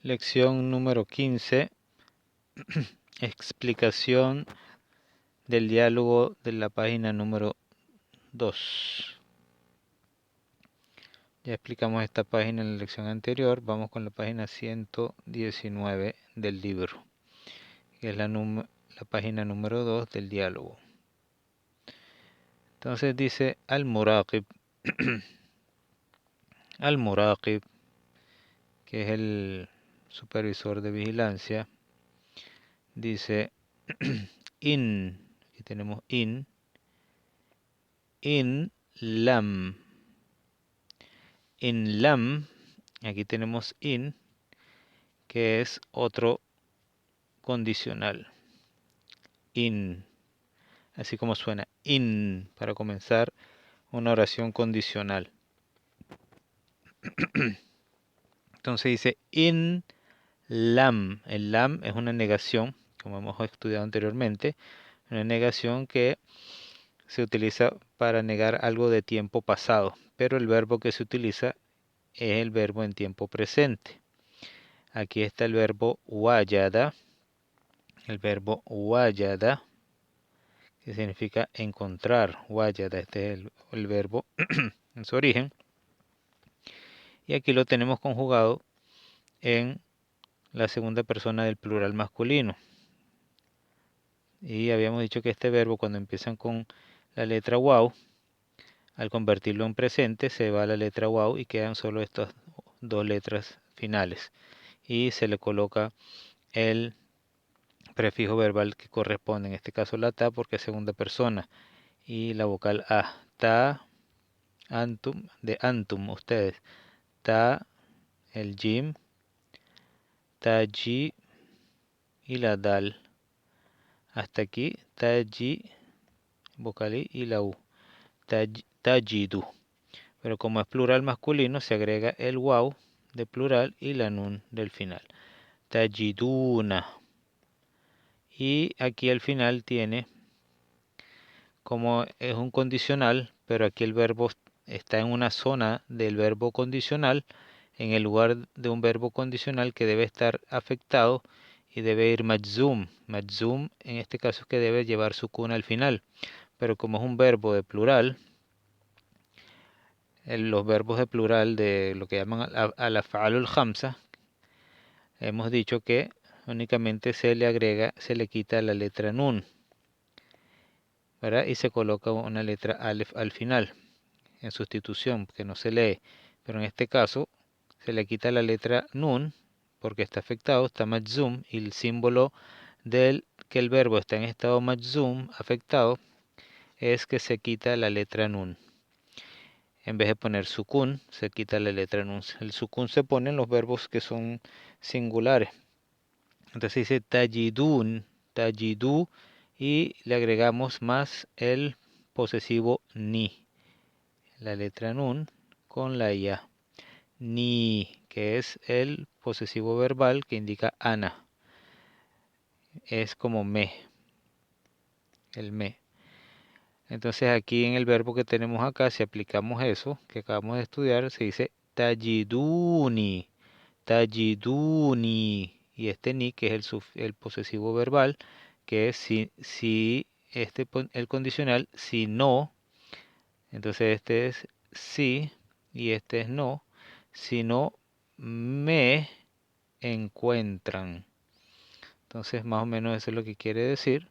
Lección número 15. Explicación del diálogo de la página número 2. Ya explicamos esta página en la lección anterior. Vamos con la página 119 del libro, que es la página número 2 del diálogo. Entonces dice al-Muraqib. Al-Muraqib, que es el supervisor de vigilancia, dice aquí tenemos in lam. In lam, aquí tenemos in, que es otro condicional. In, así como suena, in, para comenzar una oración condicional. Entonces dice in lam. El lam es una negación, como hemos estudiado anteriormente, una negación que se utiliza para negar algo de tiempo pasado, pero el verbo que se utiliza es el verbo en tiempo presente. Aquí está el verbo wajada, que significa encontrar. Wajada, este es el verbo en su origen. Y aquí lo tenemos conjugado en la segunda persona del plural masculino. Y habíamos dicho que este verbo, cuando empiezan con la letra waw, al convertirlo en presente se va la letra waw y quedan solo estas dos letras finales. Y se le coloca el prefijo verbal que corresponde, en este caso la ta, porque es segunda persona, y la vocal a. Ta, antum, de antum, ustedes. Ta, el jim, taji y la dal. Hasta aquí, taji, vocal I y la u. Tajidu. Pero como es plural masculino, se agrega el waw de plural y la nun del final. Tajiduna. Y aquí al final tiene, como es un condicional, pero aquí el verbo está en una zona del verbo condicional, en el lugar de un verbo condicional que debe estar afectado y debe ir majzum. Majzum en este caso es que debe llevar sukun al final, pero como es un verbo de plural, los verbos de plural de lo que llaman al-af'alul khamsa, hemos dicho que únicamente se le quita la letra nun, ¿verdad? Y se coloca una letra alef al final, en sustitución, que no se lee. Pero en este caso se le quita la letra nun, porque está afectado, está majzum, y el símbolo del que el verbo está en estado majzum, afectado, es que se quita la letra nun. En vez de poner sukun, se quita la letra nun. El sukun se pone en los verbos que son singulares. Entonces dice tajidun, tajidu, y le agregamos más el posesivo ni, la letra nun con la ya. Ni, que es el posesivo verbal que indica ana. Es como me, el me. Entonces aquí en el verbo que tenemos acá, si aplicamos eso que acabamos de estudiar, se dice tajiduni, tajiduni. Y este ni, que es el posesivo verbal, que es si el condicional, si no, entonces este es si y este es no, si no me encuentran. Entonces más o menos eso es lo que quiere decir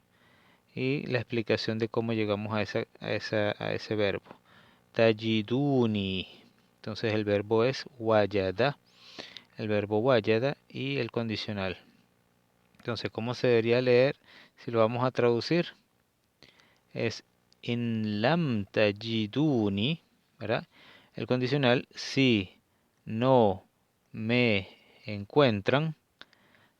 y la explicación de cómo llegamos a ese verbo. Tajiduni. Entonces el verbo es wajada, el verbo wajada y el condicional. Entonces, ¿cómo se debería leer si lo vamos a traducir? Es in lam tajiduni, ¿verdad? El condicional, si no me encuentran,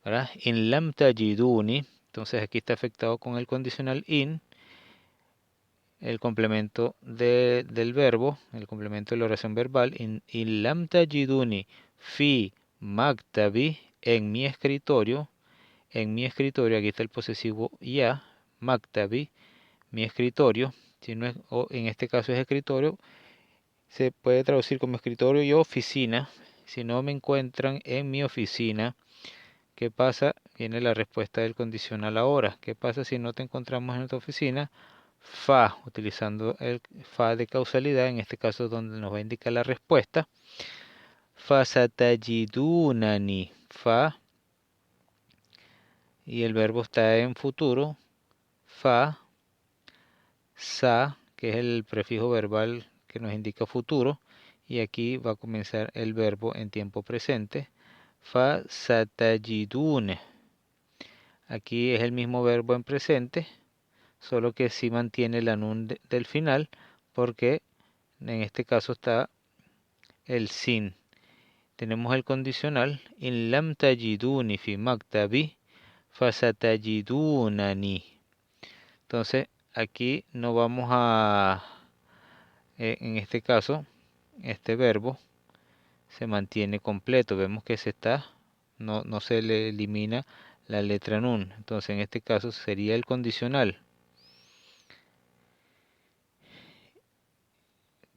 ¿verdad? In lam tajiduni, entonces aquí está afectado con el condicional in, el complemento del verbo, el complemento de la oración verbal, in lam tajiduni fi maktabi, en mi escritorio, aquí está el posesivo ya, maktabi, mi escritorio, si no es, o en este caso es escritorio, se puede traducir como escritorio y oficina, si no me encuentran en mi oficina. ¿Qué pasa? Viene la respuesta del condicional ahora. ¿Qué pasa si no te encontramos en tu oficina? Fa, utilizando el fa de causalidad, en este caso donde nos va a indicar la respuesta. Fa satajidunani. Fa, y el verbo está en futuro. Fa, sa, que es el prefijo verbal que nos indica futuro. Y aquí va a comenzar el verbo en tiempo presente. Fa satajidune. Aquí es el mismo verbo en presente, solo que sí mantiene la nun del final, porque en este caso está el sin. Tenemos el condicional, in lam tajiduni fi maktabi, fasatajidunani. Entonces, aquí no vamos a, en este caso, este verbo se mantiene completo. Vemos que no se le elimina la letra nun. Entonces, en este caso sería el condicional.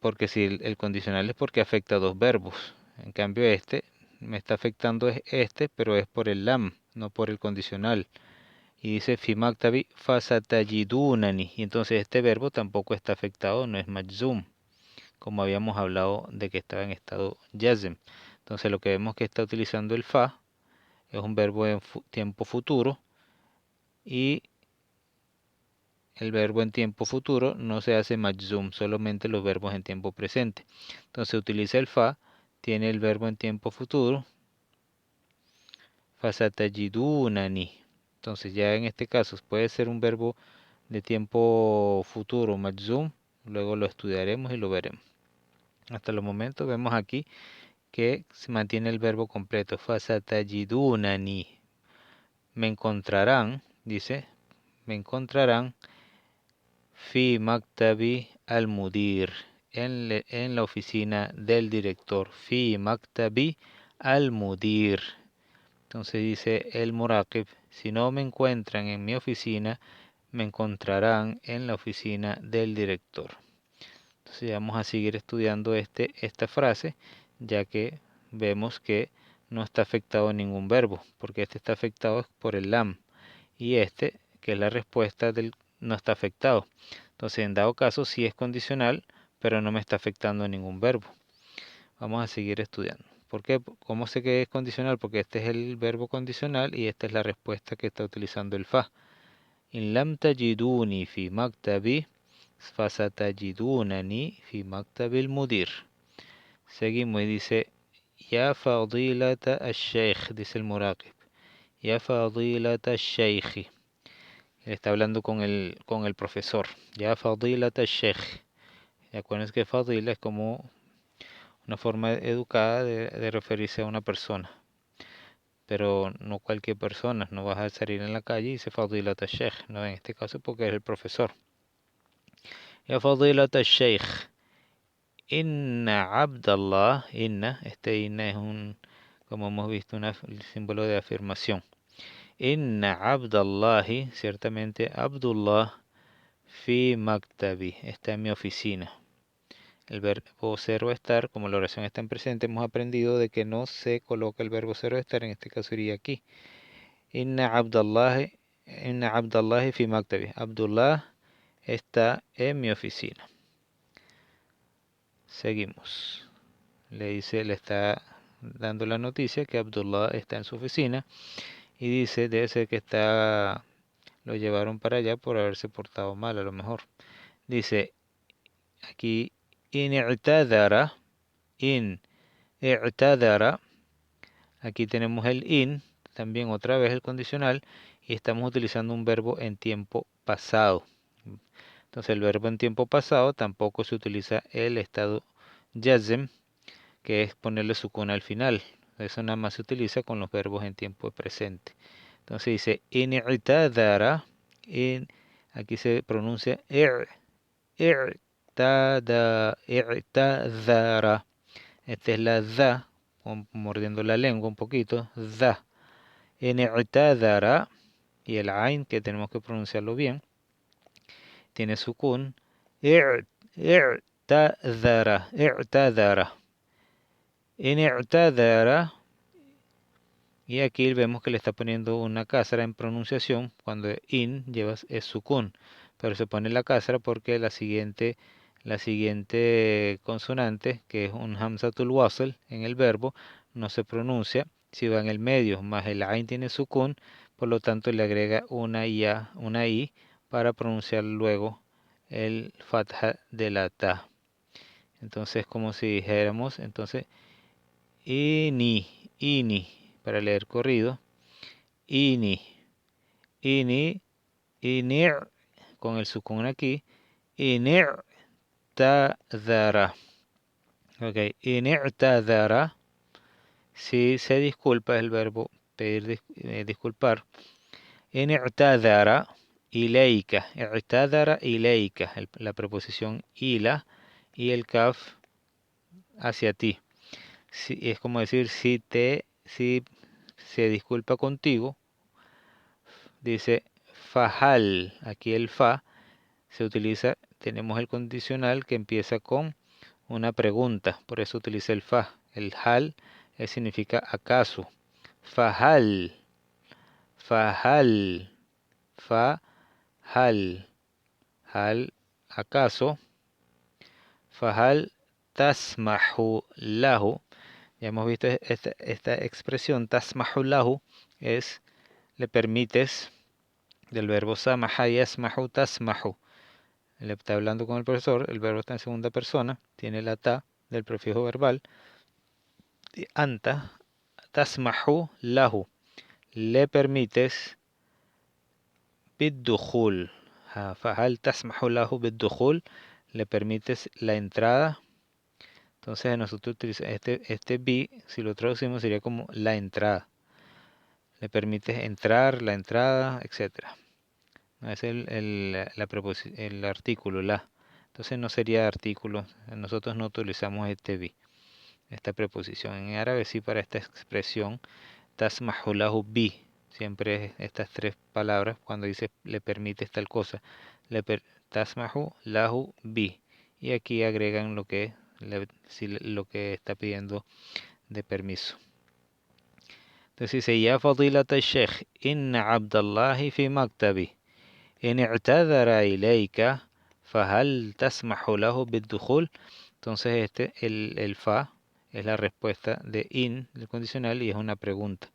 Porque si el condicional es porque afecta a dos verbos. En cambio este me está afectando es este, pero es por el lam, no por el condicional. Y dice fi maktabi fasatajidunani. Y entonces este verbo tampoco está afectado, no es majzum, como habíamos hablado de que estaba en estado jazm. Entonces lo que vemos que está utilizando el fa es un verbo en tiempo futuro, y el verbo en tiempo futuro no se hace majzum, solamente los verbos en tiempo presente. Entonces utiliza el fa, tiene el verbo en tiempo futuro, fasatajidunani. Entonces ya en este caso puede ser un verbo de tiempo futuro majzum, luego lo estudiaremos y lo veremos. Hasta los momentos vemos aquí que se mantiene el verbo completo, fasatajidunani. Me encontrarán, dice, me encontrarán fi maktabi al mudir, en la oficina del director. Fi maktabi al mudir. Entonces dice el muraqib, si no me encuentran en mi oficina, me encontrarán en la oficina del director. Entonces vamos a seguir estudiando esta frase, ya que vemos que no está afectado ningún verbo, porque este está afectado por el lam, y este, que es la respuesta del, no está afectado. Entonces, en dado caso, sí es condicional, pero no me está afectando ningún verbo. Vamos a seguir estudiando. ¿Por qué? ¿Cómo sé que es condicional? Porque este es el verbo condicional y esta es la respuesta que está utilizando el fa. In lam tajiduni fi maktabi, fasatajidunani fi maktabil mudir. Seguimos y dice, ya fadilata al-sheikh, dice el muraqib. Ya fadilata al-sheikh. Está hablando con el profesor. Ya fadilata al-sheikh. Y acuérdense que fadila es como una forma educada de referirse a una persona. Pero no cualquier persona, no vas a salir en la calle y dice fadilat al-sheikh, no, en este caso porque es el profesor. Ya fadilat al-sheikh, inna abdallah, este inna es como hemos visto, un símbolo de afirmación. Inna abdallahi, ciertamente Abdullah, fi maktabi, está en mi oficina. El verbo ser o estar, como la oración está en presente, hemos aprendido de que no se coloca el verbo ser o estar, en este caso iría aquí. Inna abdallahi, inna abdallahi fi maktabi. Abdullah está en mi oficina. Seguimos. Le está dando la noticia que Abdullah está en su oficina y dice, debe ser que lo llevaron para allá por haberse portado mal a lo mejor. Dice aquí, in i'tadara, in i'tadara, aquí tenemos el in, también otra vez el condicional, y estamos utilizando un verbo en tiempo pasado. Entonces el verbo en tiempo pasado tampoco se utiliza el estado jazm, que es ponerle sukun al final. Eso nada más se utiliza con los verbos en tiempo presente. Entonces dice in i'tadara, aquí se pronuncia i'tadara. Esta es la da, mordiendo la lengua un poquito, da. In i'tadara, y el ain, que tenemos que pronunciarlo bien, tiene sukun. I'tadara, i'tadara. In i'tadara, y aquí vemos que le está poniendo una kasra en pronunciación cuando in llevas es sukun, pero se pone la kasra porque la siguiente consonante, que es un hamzatul wasl en el verbo, no se pronuncia si va en el medio, más el ain tiene sukun, por lo tanto le agrega una i para pronunciar luego el fatha de la ta. Entonces, como si dijéramos, entonces, ini, para leer corrido, ini, inir, con el sukun aquí, inir tadara. Ok, inirtadara, si se disculpa, es el verbo pedir, disculpar. Inirtadara, ileika, i'tadara ileika, la preposición ila y el kaf hacia ti. Si, es como decir, si se disculpa contigo, dice fajal, aquí el fa se utiliza, tenemos el condicional que empieza con una pregunta, por eso utiliza el fa. El hal significa acaso. Fajal, fajal, fajal, hal, acaso. Fajal tasmahu lahu. Ya hemos visto esta expresión, tasmahu lahu, es le permites, del verbo samaha yasmahu tasmahu. Le está hablando con el profesor, el verbo está en segunda persona, tiene la ta del prefijo verbal. Anta tasmahu lahu, le permites بالدخول. فهل تسمح له بالدخول, le permites la entrada. Entonces nosotros utilizamos este bi, si lo traducimos sería como la entrada. Le permites entrar, la entrada, etcétera. Es el artículo, la. Entonces no sería artículo. Nosotros no utilizamos este bi, esta preposición. En árabe sí, para esta expresión, tasmahu lahu bi. Siempre estas tres palabras cuando dice le permites tal cosa. Tasmahu lahu bi. Y aquí agregan lo que está pidiendo de permiso. Entonces dice, ya fadilata sheikh, inna abdallahi fi maktabi. إن اعتذر إليك فهل تسمح له بالدخول. Entonces el fa es la respuesta de in, el condicional, y es una pregunta.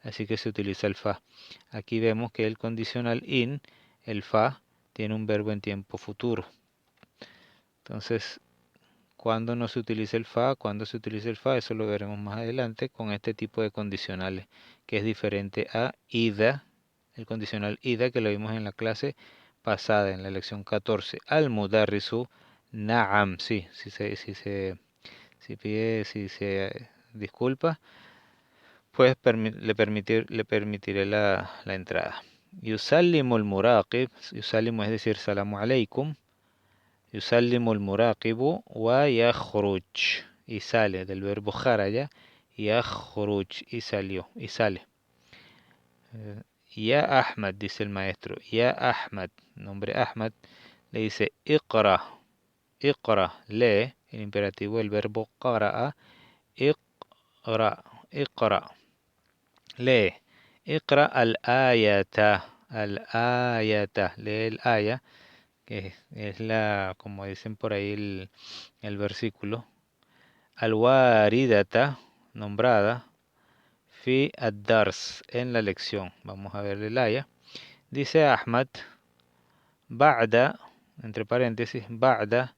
Así que se utiliza el fa. Aquí vemos que el condicional in, el fa, tiene un verbo en tiempo futuro. Entonces, ¿cuándo no se utiliza el fa? ¿Cuándo se utiliza el fa? Eso lo veremos más adelante con este tipo de condicionales, que es diferente a ida, el condicional ida que lo vimos en la clase pasada, en la lección 14. Al mudarrisu na'am, sí, si se disculpa, pues le permitiré la entrada. Yusallimu al-muraqib, yusallimu es decir, salamu alaikum. Yusallimu al-muraqibu wa yakhruj, y sale, del verbo kharaja, yakhruj, y salió, y sale. Ya Ahmad, dice el maestro, ya Ahmad, nombre Ahmad, le dice iqra, lee, el imperativo, el verbo qara'a, iqra, lee, iqra al-ayata, lee el aya, que es como dicen por ahí el versículo, al-waridata, nombrada, fi ad-dars, en la lección. Vamos a ver el aya. Dice Ahmad, ba'da, entre paréntesis, ba'da,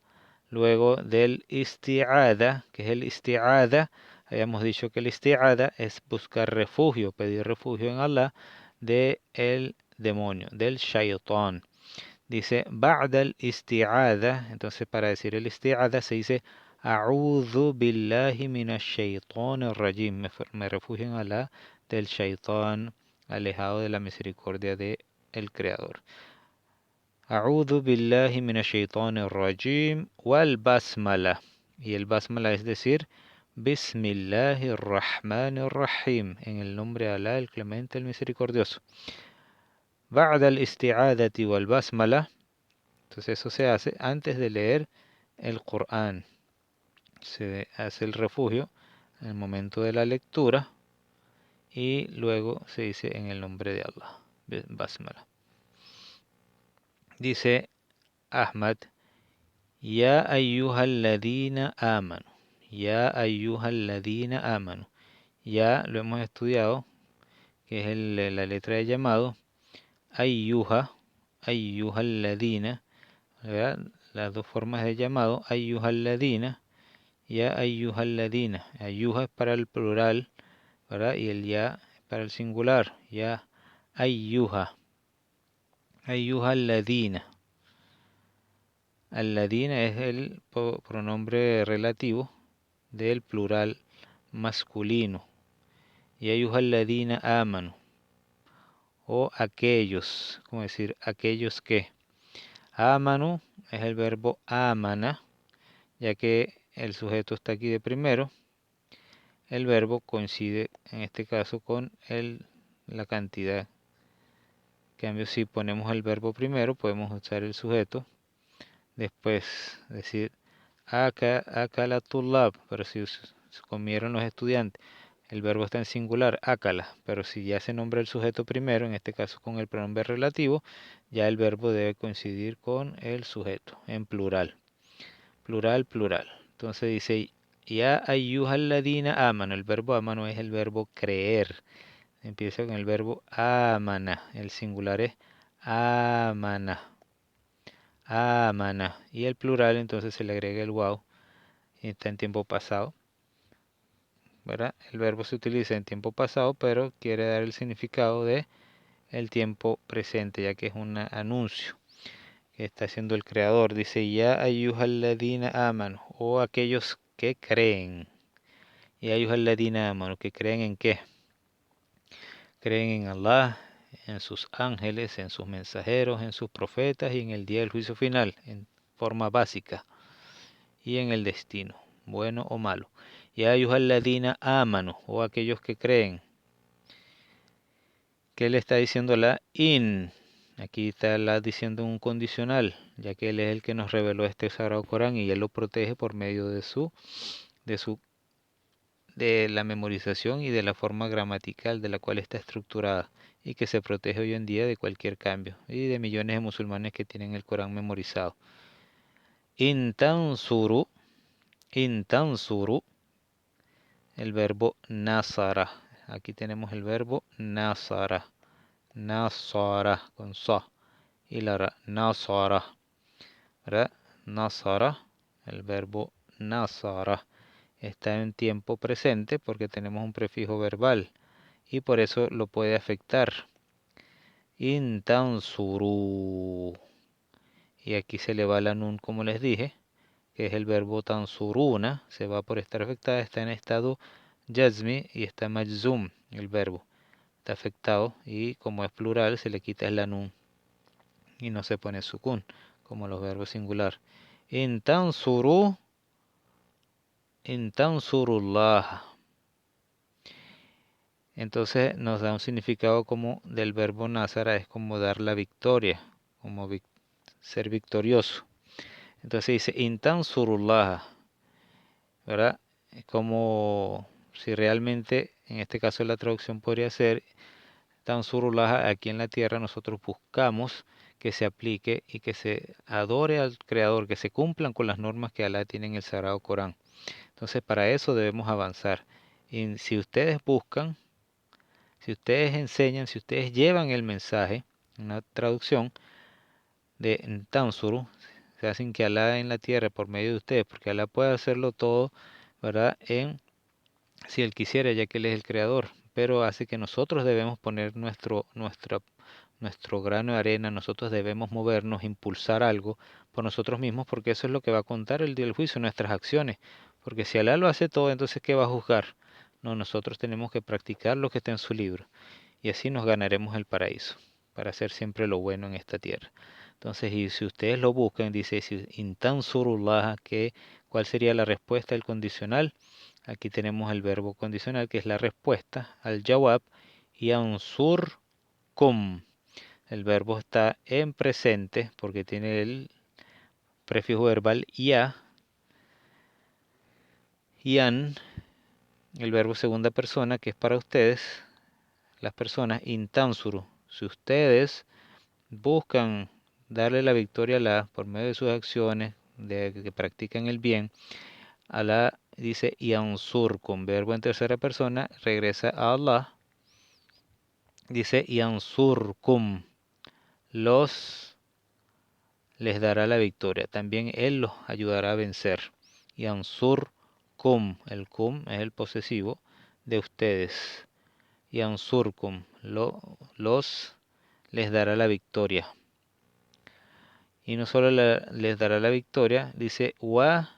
luego del isti'ada, que es el isti'ada. Habíamos dicho que el isti'ada es buscar refugio, pedir refugio en Allah de el demonio, del shaitán. Dice ba'da el isti'ada, entonces para decir el isti'ada se dice a'udhu billahi minash shaitanir rajim, me refugio en Allah del shaitán alejado de la misericordia de el creador. A'udhu billahi minash shaitanir rajim wal basmala, y el basmala es decir bismillahir rahmanir rahim, en el nombre de Allah el clemente, el misericordioso. Ba'da al isti'adati wal basmala, entonces eso se hace antes de leer el Corán. Se hace el refugio en el momento de la lectura, y luego se dice en el nombre de Allah. Basmala. Dice Ahmad, Ya ayyuhalladina amanu. Ya ayyuhalladina amanu. Ya lo hemos estudiado, que es la letra de llamado. Ayyuha, ayyuhalladina, ¿verdad? Las dos formas de llamado, ayyuhalladina, ya ayyuhalladina. Ayyuha es para el plural, ¿verdad? Y el ya es para el singular, ya ayyuha, ayyuhalladina. Alladina es el pronombre relativo del plural masculino. Y ayyuhalladina amanu, o aquellos, como decir, aquellos que. Amanu es el verbo amana, ya que el sujeto está aquí de primero. El verbo coincide en este caso con la cantidad. En cambio, si ponemos el verbo primero, podemos usar el sujeto. Después decir akala tullab, pero si comieron los estudiantes, el verbo está en singular, akala, pero si ya se nombra el sujeto primero, en este caso con el pronombre relativo, ya el verbo debe coincidir con el sujeto, en plural. Plural, plural. Entonces dice, ya ayyuhalladina amanu, el verbo amanu es el verbo creer. Empieza con el verbo amana, el singular es amana. Amana. Y el plural entonces se le agrega el wow y está en tiempo pasado, ¿verdad? El verbo se utiliza en tiempo pasado, pero quiere dar el significado de el tiempo presente, ya que es un anuncio que está haciendo el creador. Dice, ya ayyuhalladina amanu, o aquellos que creen. Ya ayyuhalladina amanu, que creen en qué? Creen en Allah, en sus ángeles, en sus mensajeros, en sus profetas y en el día del juicio final, en forma básica, y en el destino, bueno o malo. Ya ayyuhalladina amanu, o aquellos que creen. ¿Qué le está diciendo la in? Aquí está la diciendo un condicional, ya que él es el que nos reveló este Sagrado Corán y él lo protege por medio de la memorización y de la forma gramatical de la cual está estructurada y que se protege hoy en día de cualquier cambio y de millones de musulmanes que tienen el Corán memorizado. Intansuru, intansuru, el verbo nasara. Aquí tenemos el verbo nasara, nasara con sa y la ra, nasara, ¿verdad? Nasara, el verbo nasara está en tiempo presente porque tenemos un prefijo verbal y por eso lo puede afectar. Intansuru. Y aquí se le va la nun, como les dije, que es el verbo tansuruna, se va por estar afectada, está en estado jazmi y está majzum, el verbo. Está afectado y como es plural se le quita la nun y no se pone sukun, como los verbos singular. Intansuru, intansurullah. Entonces nos da un significado como del verbo nasara, es como dar la victoria, como ser victorioso. Entonces dice intansurullah, ¿verdad? Es como si realmente, en este caso la traducción podría ser tansurullah, aquí en la tierra nosotros buscamos que se aplique y que se adore al Creador, que se cumplan con las normas que Alá tiene en el Sagrado Corán. Entonces para eso debemos avanzar. Y si ustedes buscan, si ustedes enseñan, si ustedes llevan el mensaje, una traducción de Tansuru, se hacen que Alá en la tierra por medio de ustedes, porque Alá puede hacerlo todo, ¿verdad? Si Él quisiera, ya que Él es el creador, pero hace que nosotros debemos poner nuestro grano de arena, nosotros debemos movernos, impulsar algo por nosotros mismos, porque eso es lo que va a contar el día del juicio, nuestras acciones. Porque si Alá lo hace todo, entonces ¿qué va a juzgar? No, nosotros tenemos que practicar lo que está en su libro y así nos ganaremos el paraíso, para hacer siempre lo bueno en esta tierra. Entonces, y si ustedes lo buscan, dice, si intansurullah, ¿cuál sería la respuesta del condicional? Aquí tenemos el verbo condicional, que es la respuesta al jawab, y ansurkum. El verbo está en presente porque tiene el prefijo verbal ya, yan, el verbo segunda persona, que es para ustedes, las personas, intansuru. Si ustedes buscan darle la victoria a Allah por medio de sus acciones, de que practican el bien, Allah dice yansur, con verbo en tercera persona, regresa a Allah, dice yansurkum, les dará la victoria. También Él los ayudará a vencer. Yansurkum, el kum es el posesivo de ustedes. Yansurkum, les dará la victoria. Y no solo les dará la victoria, dice wa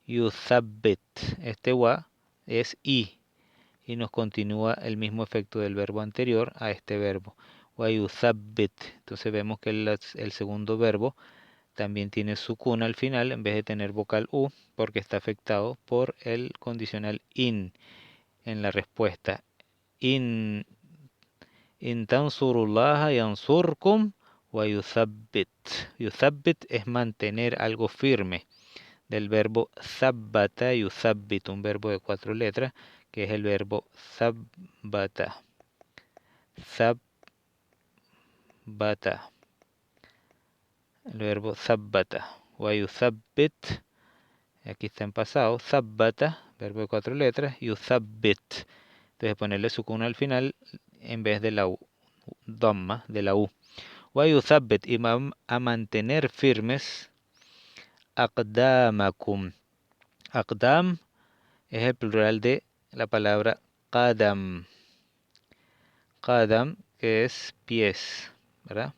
yuthabbit. Este wa es y nos continúa el mismo efecto del verbo anterior a este verbo. Wa yuthabbit. Entonces vemos que el segundo verbo también tiene sukun al final en vez de tener vocal u, porque está afectado por el condicional in en la respuesta. In tansurullaha yansurkum wa yuthabbit. Yuthabbit es mantener algo firme, del verbo thabbata yuthabbit, un verbo de 4 letras, que es el verbo thabbata. Thabbata. El verbo thabbata. Wa yuthabbit, aquí está en pasado, thabbata, verbo de 4 letras, yuthabbit. Entonces ponerle sukun al final en vez de la u, dhamma, de la u. Wa yuthabbit, y va a mantener firmes aqdamakum. Aqdam es el plural de la palabra qadam. Qadam, que es pies, ¿verdad?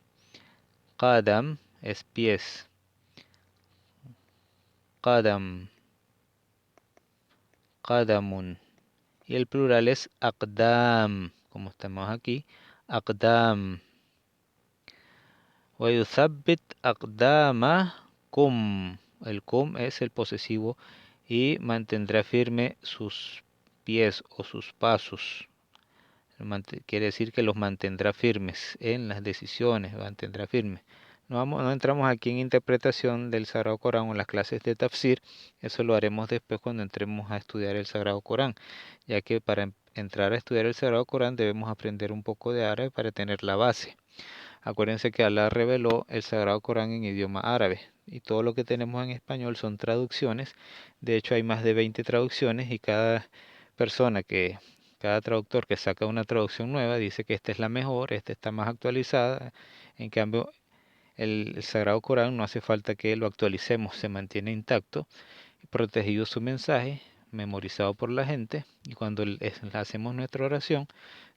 Qadam es pies. Qadam. Qadamun. Y el plural es aqdam, como estamos aquí, aqdam. Wa yuthabbit aqdamakum. El kum es el posesivo y mantendrá firme sus pies o sus pasos. Quiere decir que los mantendrá firmes en las decisiones, mantendrá firmes. No entramos aquí en interpretación del Sagrado Corán o en las clases de tafsir, eso lo haremos después cuando entremos a estudiar el Sagrado Corán, ya que para entrar a estudiar el Sagrado Corán debemos aprender un poco de árabe para tener la base. Acuérdense que Allah reveló el Sagrado Corán en idioma árabe y todo lo que tenemos en español son traducciones. De hecho hay más de 20 traducciones y cada traductor que saca una traducción nueva dice que esta es la mejor, esta está más actualizada. En cambio, el Sagrado Corán no hace falta que lo actualicemos, se mantiene intacto, protegido su mensaje, memorizado por la gente, y cuando hacemos nuestra oración,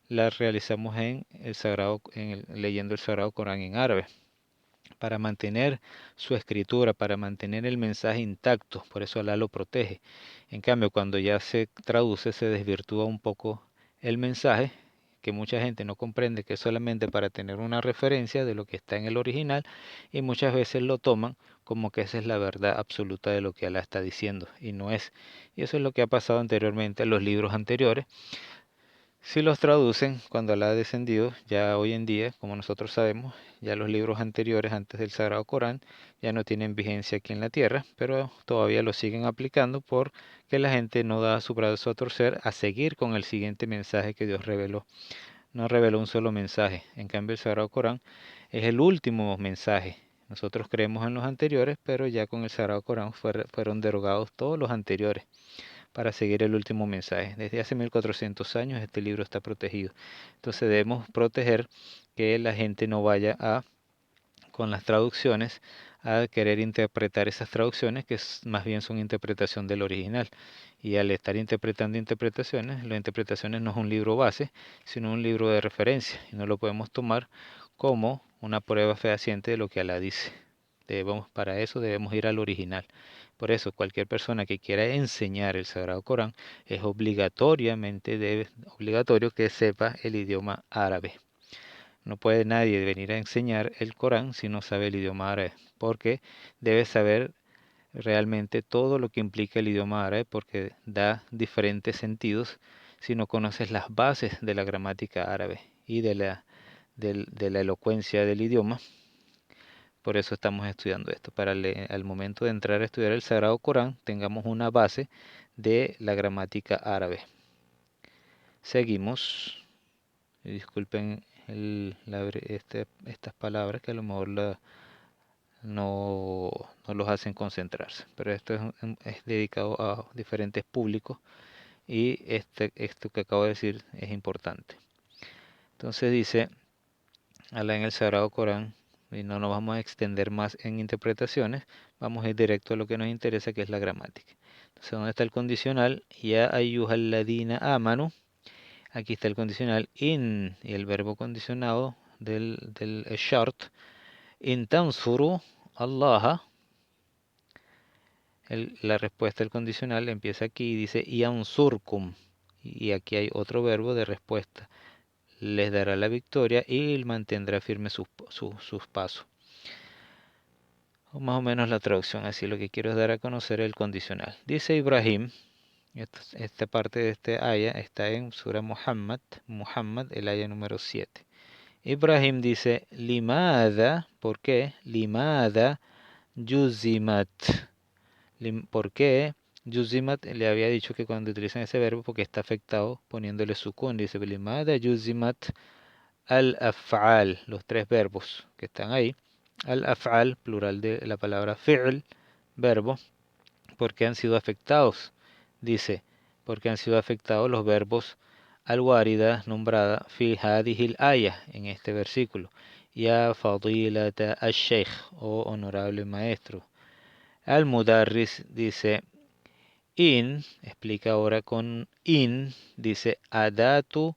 la realizamos leyendo el Sagrado Corán en árabe, para mantener su escritura, para mantener el mensaje intacto, por eso Alá lo protege. En cambio, cuando ya se traduce, se desvirtúa un poco el mensaje, que mucha gente no comprende que es solamente para tener una referencia de lo que está en el original, y muchas veces lo toman como que esa es la verdad absoluta de lo que Alá está diciendo, y no es. Y eso es lo que ha pasado anteriormente en los libros anteriores. Si los traducen cuando Alá ha descendido, ya hoy en día, como nosotros sabemos, ya los libros anteriores antes del Sagrado Corán ya no tienen vigencia aquí en la tierra, pero todavía lo siguen aplicando porque la gente no da su brazo a torcer a seguir con el siguiente mensaje que Dios reveló. No reveló un solo mensaje, en cambio el Sagrado Corán es el último mensaje. Nosotros creemos en los anteriores, pero ya con el Sagrado Corán fueron derogados todos los anteriores para seguir el último mensaje. Desde hace 1400 años este libro está protegido. Entonces debemos proteger que la gente no vaya con las traducciones, a querer interpretar esas traducciones que más bien son interpretación del original. Y al estar interpretando interpretaciones, las interpretaciones no es un libro base, sino un libro de referencia. Y no lo podemos tomar como una prueba fehaciente de lo que Alá dice. Para eso debemos ir al original. Por eso, cualquier persona que quiera enseñar el Sagrado Corán es obligatorio que sepa el idioma árabe. No puede nadie venir a enseñar el Corán si no sabe el idioma árabe, porque debe saber realmente todo lo que implica el idioma árabe, porque da diferentes sentidos si no conoces las bases de la gramática árabe y de la elocuencia del idioma. Por eso estamos estudiando esto, para al momento de entrar a estudiar el Sagrado Corán tengamos una base de la gramática árabe. Seguimos. Disculpen estas palabras que a lo mejor no los hacen concentrarse, pero esto es dedicado a diferentes públicos y esto que acabo de decir es importante. Entonces dice Allah en el Sagrado Corán, y no nos vamos a extender más en interpretaciones, vamos a ir directo a lo que nos interesa, que es la gramática. Entonces, ¿dónde está el condicional? Ya ayyuhalladina amanu. Aquí está el condicional in y el verbo condicionado del shart. In tansuru Allah. La respuesta del condicional empieza aquí y dice yansurkum. Y aquí hay otro verbo de respuesta. Les dará la victoria y mantendrá firmes sus pasos. O más o menos la traducción, así lo que quiero es dar a conocer el condicional. Dice Ibrahim, esta parte de este aya está en Surah Muhammad, el aya número 7. Ibrahim dice, limada, ¿por qué? Limada yuzimat. ¿Por qué? Yuzimat le había dicho que cuando utilizan ese verbo porque está afectado poniéndole sukun. Dice, limada yuzimat al-af'al, los tres verbos que están ahí. Al-af'al, plural de la palabra fi'l, verbo, porque han sido afectados. Dice, porque han sido afectados los verbos al-warida, nombrada fi hadihil aya, en este versículo. Ya fadilata al-sheikh, o honorable maestro. Al-mudarris dice, explica ahora con dice, adatu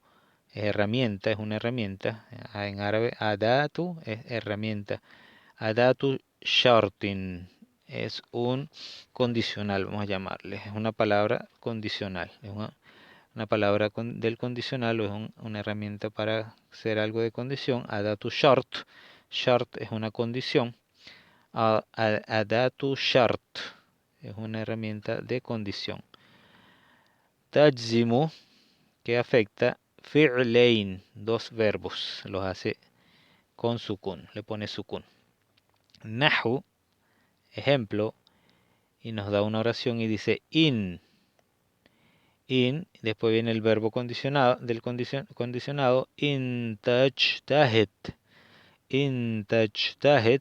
es herramienta, es una herramienta. En árabe, adatu es herramienta. Adatu shartin es un condicional, vamos a llamarle. Es una palabra condicional. Es una palabra del condicional o es una herramienta para hacer algo de condición. Adatu shart. Shart es una condición. Adatu shart es una herramienta de condición. Tajzimu, que afecta fi'lein, dos verbos, los hace con sukun, le pone sukun. Nahu, ejemplo, y nos da una oración y dice después viene el verbo condicionado, condicionado, in tajtahet,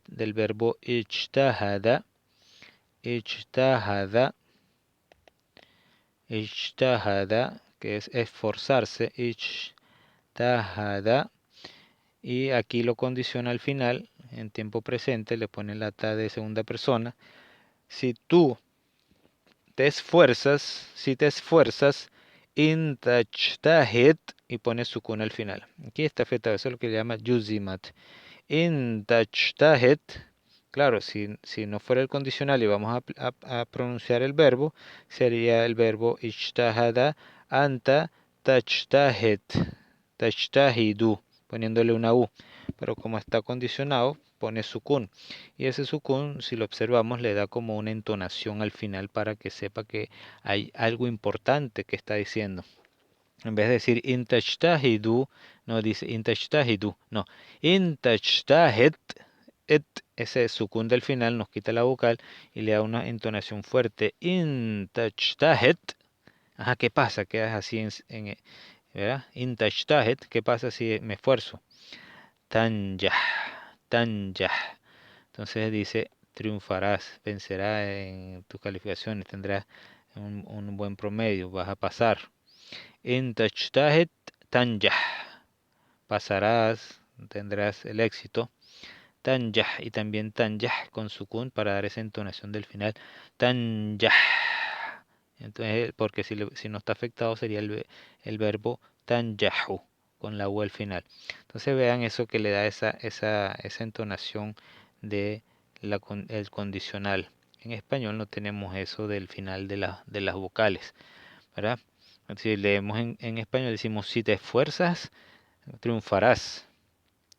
del verbo ijtahada, que es esforzarse, ijtahada, y aquí lo condiciona al final, en tiempo presente, le pone la ta de segunda persona. Si te esfuerzas, in tajtahid, y pone sukun al final. Aquí está afectado, eso es lo que se llama yuzimat. In tajtahid, claro, si no fuera el condicional y vamos a pronunciar el verbo, sería el verbo ijtahada anta tajtahidu, poniéndole una u. Pero como está condicionado, pone sukun. Y ese sukun, si lo observamos, le da como una entonación al final para que sepa que hay algo importante que está diciendo. En vez de decir intajtahidu, no dice intajtahidu, no. Intajtahid, ese sukun del final nos quita la vocal y le da una entonación fuerte. Intajtahid. Ajá, ¿qué pasa? Quedas así ¿verdad? Intajtahid, ¿qué pasa si me esfuerzo? Tanjah. Entonces dice, triunfarás, vencerás en tus calificaciones, tendrás un buen promedio, vas a pasar. In tajtahid tanjah, pasarás, tendrás el éxito. Tanjah y también tanjah con sukun para dar esa entonación del final. Tanjah. Entonces, porque si no está afectado sería el verbo tanjahu con la u al final. Entonces vean eso que le da esa entonación de el condicional. En español no tenemos eso del final de las vocales, ¿verdad? Si leemos en español decimos, si te esfuerzas, triunfarás.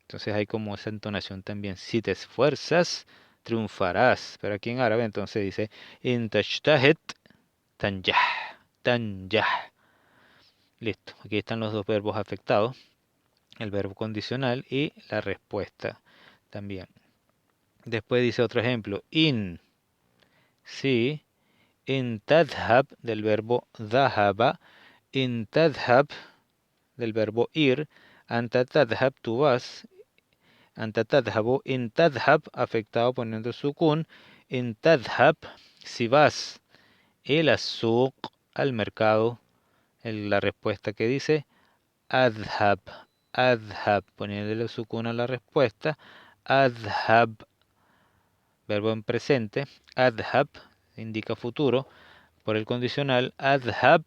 Entonces hay como esa entonación también, si te esfuerzas, triunfarás. Pero aquí en árabe entonces dice, in tajtahid tanjah, tanjah. Listo, aquí están los dos verbos afectados, el verbo condicional y la respuesta también. Después dice otro ejemplo, si, In tadhab del verbo dhahaba. In tadhab del verbo ir. Anta tadhab, tú vas. Anta tadhabu. In tadhab, afectado poniendo sukun. In tadhab, si vas. El suq, al mercado. La respuesta que dice adhab. Adhab, poniéndole sukun a la respuesta. Adhab, verbo en presente. Adhab indica futuro. Por el condicional, adhab,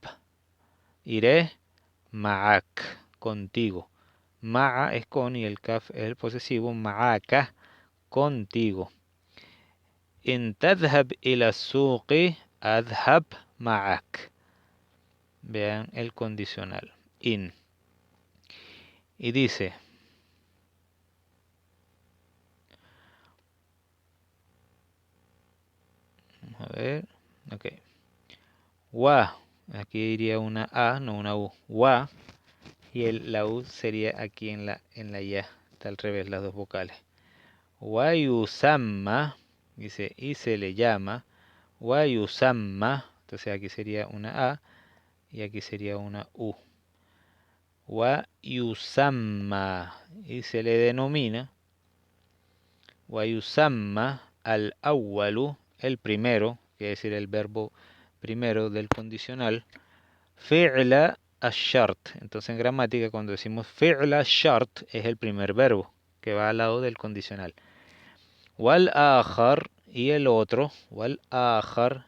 iré, ma'ak, contigo. Ma'a es con y el kaf es el posesivo. Ma'aka, contigo. In tadhab ila suqi, adhab ma'ak. Vean el condicional. In. Y dice, vamos a ver, ok. Wa, aquí iría una A, no una U. Wa, y la U sería aquí en la ya, está al revés las dos vocales. Wa yusamma, dice, y se le llama. Wa yusamma, entonces aquí sería una A y aquí sería una U. Wa yusamma, y se le denomina. Wa yusamma al awwalu, el primero, quiere decir el verbo primero del condicional. Fi'la ash-shart. Entonces en gramática cuando decimos fi'la ash-shart es el primer verbo que va al lado del condicional. Wal akhar, y el otro, wal akhar,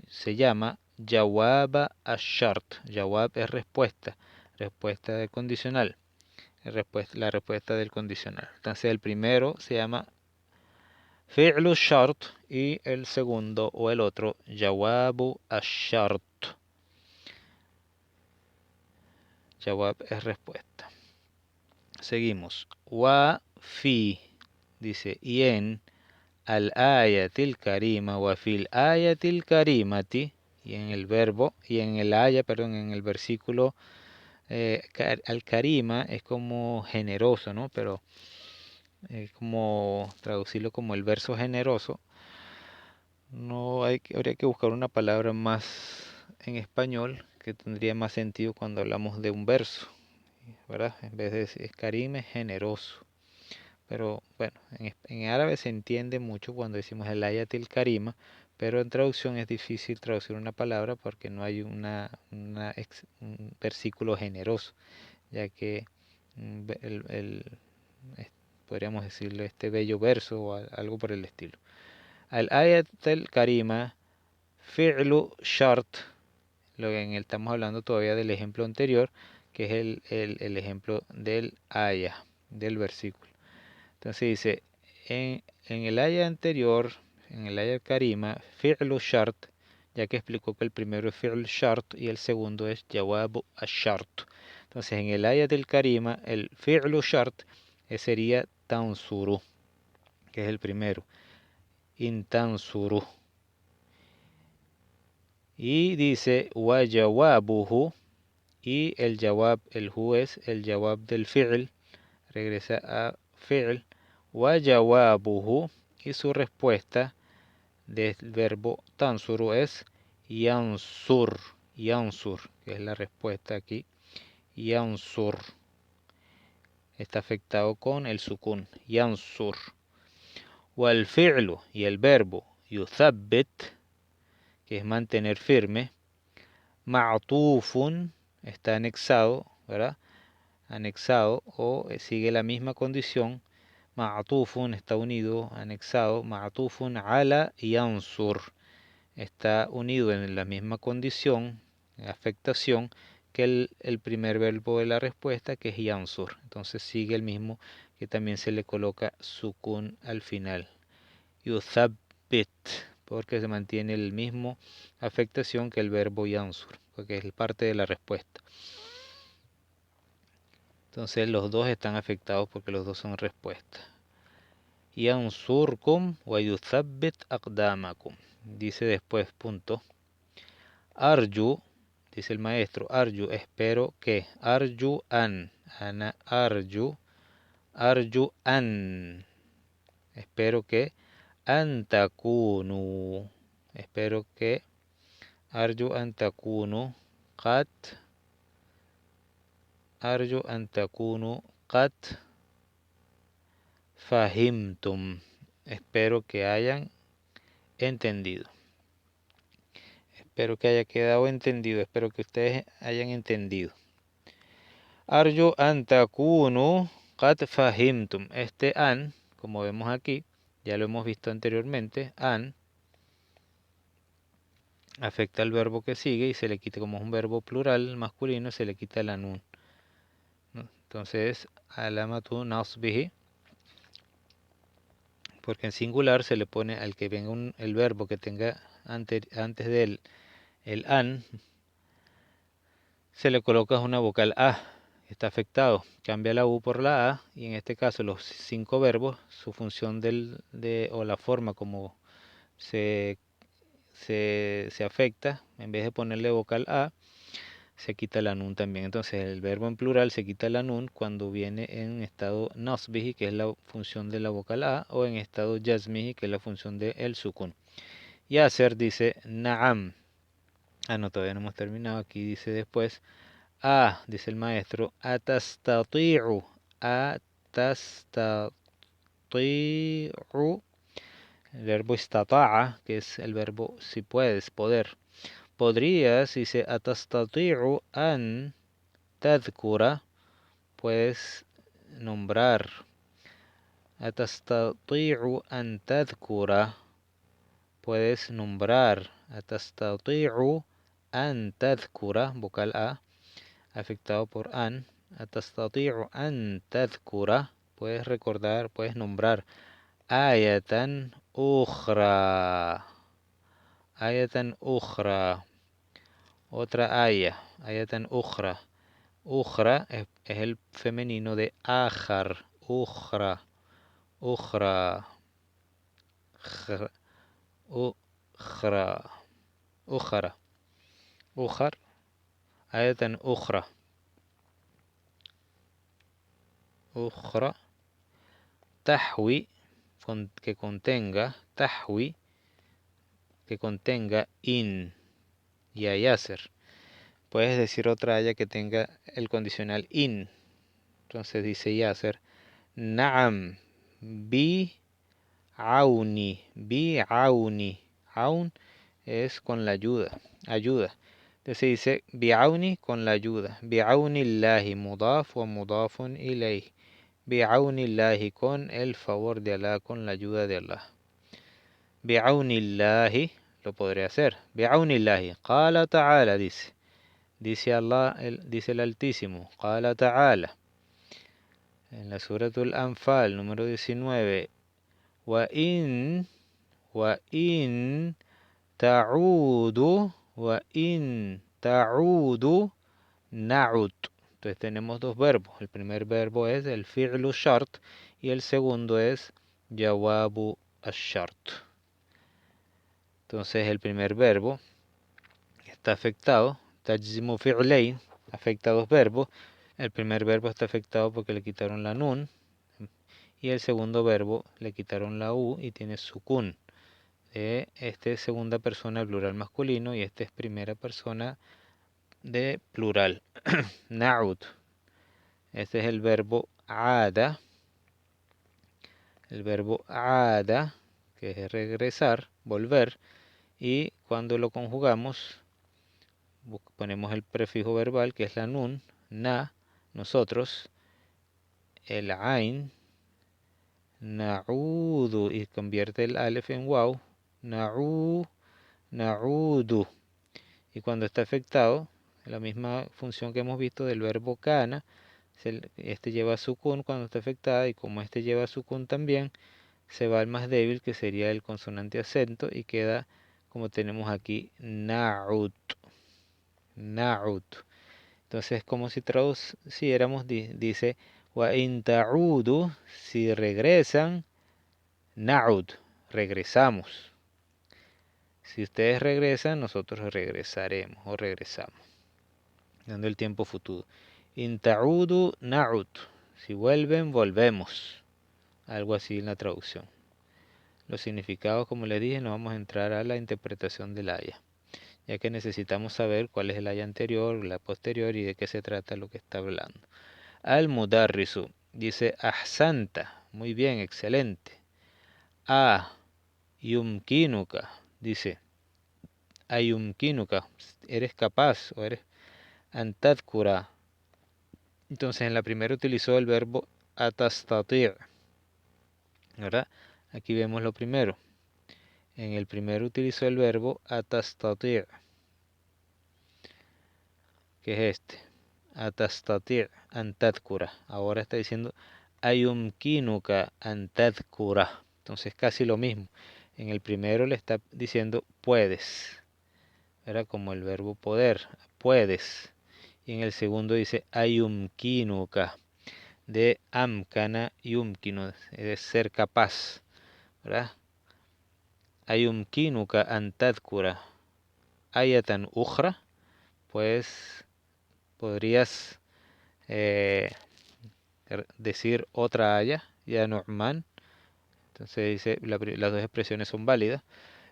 se llama jawaba ash-shart. Jawab es respuesta, respuesta del condicional, la respuesta del condicional. Entonces el primero se llama fi'lu shart y el segundo o el otro jawabu ash-shart. Jawab es respuesta. Seguimos. Wa fi, dice, y en al-ayatil karima, wa fil ayatil karimati, y en el verbo, y en el aya, perdón, en el versículo, al-karima es como generoso, ¿no? Pero es como traducirlo como el verso generoso. No habría que buscar una palabra más en español que tendría más sentido cuando hablamos de un verso, ¿verdad? En vez de decir karim es generoso. Pero bueno, en árabe se entiende mucho cuando decimos el ayatil karima, pero en traducción es difícil traducir una palabra porque no hay un versículo generoso, ya que podríamos decirle este bello verso o algo por el estilo. Al ayatil karima, fi'lu shart, estamos hablando todavía del ejemplo anterior, que es el ejemplo del aya, del versículo. Entonces dice, en el aya anterior, en el aya karima, fi'lu shart, ya que explicó que el primero es fi'l shart y el segundo es jawabu ash-shart. Entonces en el aya del karima, el fi'lu shart sería tansuru, que es el primero. In tansuru. Y dice, wa jawabuhu, y el jawab, el hu es el jawab del fi'l, regresa a fi'l. Wa jawabuhu, y su respuesta del verbo tansuru es yansur, yansur, que es la respuesta aquí. Yansur está afectado con el sukun, yansur. Wal fi'lu, y el verbo yuthabbit, que es mantener firme. Ma'tufun, está anexado, ¿verdad? Anexado o sigue la misma condición. Ma'tufun está unido, anexado. Ma'tufun ala yansur, está unido en la misma condición, afectación, que el primer verbo de la respuesta, que es yansur. Entonces sigue el mismo, que también se le coloca sukun al final. Yuthabbit, porque se mantiene el mismo afectación que el verbo yansur, porque es parte de la respuesta. Entonces los dos están afectados porque los dos son respuestas. Yansurkum wa yuthabbit aqdamakum. Dice después, punto. Arju, dice el maestro, arju, espero que. Arju an, ana arju an, espero que. Antakunu, Espero que arju an takunu qad fahimtum. Espero que hayan entendido. Espero que haya quedado entendido. Espero que ustedes hayan entendido. Arju an takunu qad fahimtum. Este an, como vemos aquí, ya lo hemos visto anteriormente, an afecta al verbo que sigue y se le quita, como es un verbo plural masculino, se le quita la nun, ¿no? Entonces, alamatu nasbihi, porque en singular se le pone al que venga el verbo que tenga antes de él el an, se le coloca una vocal a, está afectado, cambia la u por la a, y en este caso los 5 verbos, su función o la forma como se afecta, en vez de ponerle vocal a, se quita la nun también. Entonces el verbo en plural se quita la nun cuando viene en estado nasbihi, que es la función de la vocal a, o en estado jazmihi, que es la función de el sukun. Y hacer dice na'am. Ah, no, todavía no hemos terminado. Aquí dice después, dice el maestro, atastati'u, atastati'u, el verbo istata'a, que es el verbo si puedes, poder. Podrías, dice, atastati'u an tadhkura, puedes nombrar. Atastati'u an tadhkura, puedes nombrar. Atastati'u an tadhkura, vocal a, afectado por an. Atastati'u an tadhkura, puedes recordar, puedes nombrar. Ayatan ukhra. Ayatan ukhra. Otra ayatan ukhra. Ukhra es el femenino de ajar. Ukhra. Ukhra. Ukhra. Ukhra. Ukhar. Ayatan ukhra. Ukhra. Tahwi. Que contenga. Tahwi. Que contenga in. Y a yaser. Puedes decir otra haya que tenga el condicional in. Entonces dice yaser. Naam. Bi auni. Bi auni. Aun es con la ayuda. Ayuda. Entonces dice bi'auni con la ayuda. Bi'aunillahi mudaf wa mudafun ilayh. Bi'aunillahi con el favor de Allah, con la ayuda de Allah. Bi'aunillahi lo podría hacer. Bi'aunillahi. Qala ta'ala dice. Dice Allah, dice el Altísimo. Qala ta'ala. En la Suratul Anfal, número 19. Wa in ta'udu na'ud. Entonces tenemos dos verbos. El primer verbo es el fi'lu shart y el segundo es jawabu ash-shart. Entonces el primer verbo está afectado. Tajzimu fi'layn afecta a dos verbos. El primer verbo está afectado porque le quitaron la nun. Y el segundo verbo le quitaron la u y tiene sukun. Este es segunda persona plural masculino y este es primera persona de plural. Na'ud. Este es el verbo ada. El verbo ada, que es regresar, volver. Y cuando lo conjugamos, ponemos el prefijo verbal, que es la nun, na, nosotros, el ain, na'udu, y convierte el alef en waw, na'udu. Y cuando está afectado, la misma función que hemos visto del verbo kana, este lleva sukun cuando está afectada, y como este lleva sukun también, se va al más débil, que sería el consonante acento, y queda como tenemos aquí, na'ud. Na'ud. Entonces, como si traduciéramos, dice, wa in ta'udu, si regresan, na'ud, regresamos. Si ustedes regresan, nosotros regresaremos o regresamos, dando el tiempo futuro. In ta'udu na'ud. Si vuelven, volvemos. Algo así en la traducción. los significados, como les dije, no vamos a entrar a la interpretación del haya, ya que necesitamos saber cuál es el haya anterior, la posterior y de qué se trata lo que está hablando. Al-Mudarrisu dice ahsanta, muy bien, excelente. A yumkinuka dice ayumkinuka, eres capaz o eres antadkura. Entonces en la primera utilizó el verbo atastatir, ¿verdad? Aquí vemos lo primero. En el primero utilizó el verbo atastatir, que es este. Atastatir, antadkura. Ahora está diciendo ayumkinuka antadkura. Entonces casi lo mismo. En el primero le está diciendo puedes, era como el verbo poder, puedes. Y en el segundo dice ayumkinuka, de amkana yumkinu, es ser capaz, ¿verdad? Ayumkinuka antadkura ayatan ukhra, pues podrías eh, decir otra haya, ya Nu'man. Entonces dice, las dos expresiones son válidas.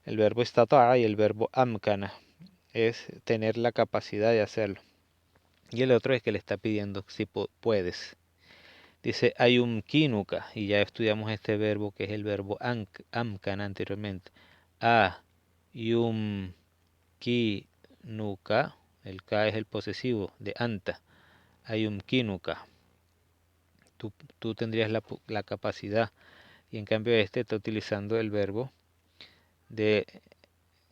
El verbo istata'a y el verbo amkana es tener la capacidad de hacerlo. Y el otro es que le está pidiendo si puedes. Dice ayumkinuka, y ya estudiamos este verbo que es el verbo amkana anteriormente. Ayumkinuka, el ka es el posesivo de anta. Ayumkinuka, tú tendrías la capacidad. Y en cambio este está utilizando el verbo de,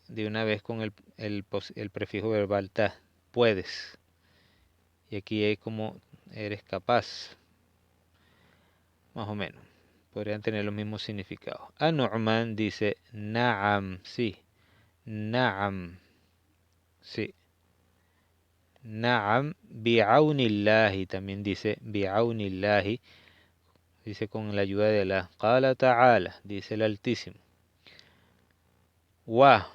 de una vez con el prefijo verbal ta, puedes. Y aquí es como eres capaz, más o menos. Podrían tener los mismos significados. A-Nu'man dice na'am, sí. Na'am, sí. Na'am bi'aunillahi, también dice bi'aunillahi, dice con la ayuda de la. Qala ta'ala, dice el Altísimo. Wa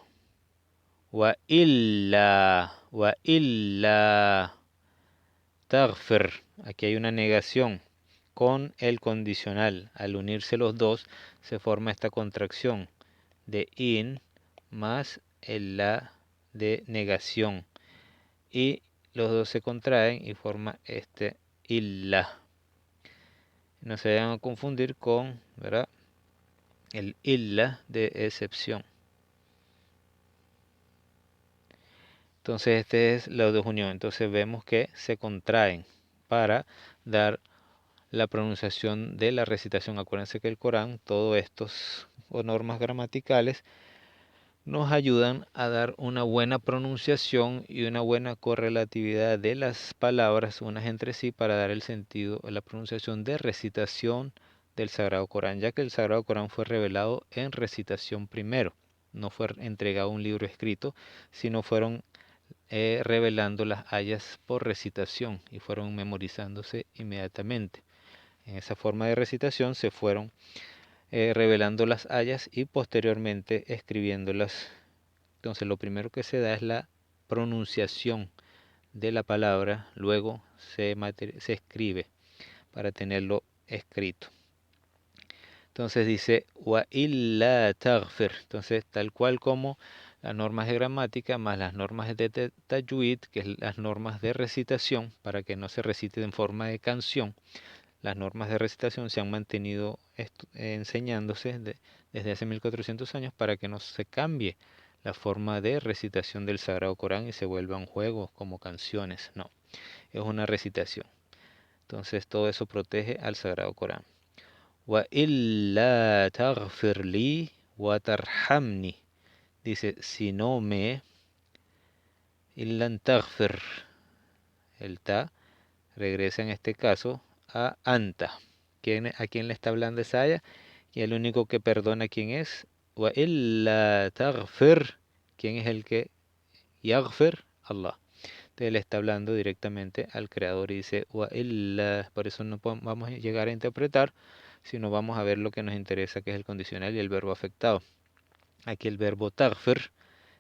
wa illa taghfir. Aquí hay una negación con el condicional. Al unirse los dos se forma esta contracción de in más el la de negación. Y los dos se contraen y forma este illa. No se vayan a confundir con, ¿verdad?, el illa de excepción. Entonces este es la dos unión. Entonces vemos que se contraen para dar la pronunciación de la recitación. Acuérdense que el Corán, todos estos normas gramaticales nos ayudan a dar una buena pronunciación y una buena correlatividad de las palabras unas entre sí para dar el sentido a la pronunciación de recitación del Sagrado Corán, ya que el Sagrado Corán fue revelado en recitación primero, no fue entregado un libro escrito, sino fueron revelando las ayas por recitación y fueron memorizándose inmediatamente. En esa forma de recitación se fueron revelando las ayas y posteriormente escribiéndolas. Entonces lo primero que se da es la pronunciación de la palabra, luego se escribe para tenerlo escrito. Entonces dice wa illa taghfir. Entonces tal cual como las normas de gramática más las normas de tajwid, que es las normas de recitación para que no se recite en forma de canción. Las normas de recitación se han mantenido enseñándose desde hace 1400 años para que no se cambie la forma de recitación del Sagrado Corán y se vuelvan juegos como canciones. No, es una recitación. Entonces todo eso protege al Sagrado Corán. Wa illa taghfir li wa tarhamni. Dice, si no me illan taghfir. El ta regresa en este caso a anta. ¿A quién le está hablando esa aya? Y el único que perdona quién es. Wa illa taghfir. ¿Quién es el que yaghfir? Allah. Entonces le está hablando directamente al creador y dice wa illa. Por eso no vamos a llegar a interpretar, sino vamos a ver lo que nos interesa, que es el condicional y el verbo afectado. Aquí el verbo taghfir,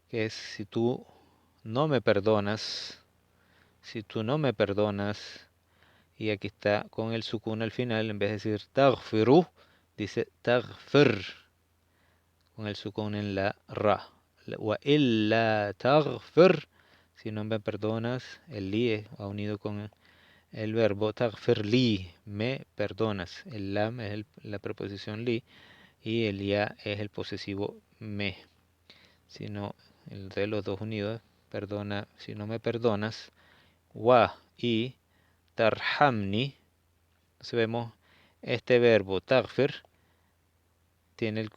que es si tú no me perdonas, si tú no me perdonas. Y aquí está con el sukun al final, en vez de decir taghfiru, dice taghfir. con el sukun en la ra. Wa illa taghfir, si no me perdonas, el li va unido con el verbo taghfir li, me perdonas. El lam es la preposición li y el ya es el posesivo me. Si no, el de los dos unidos, perdona, si no me perdonas, wa y tarhamni. Entonces vemos este verbo taghfir tiene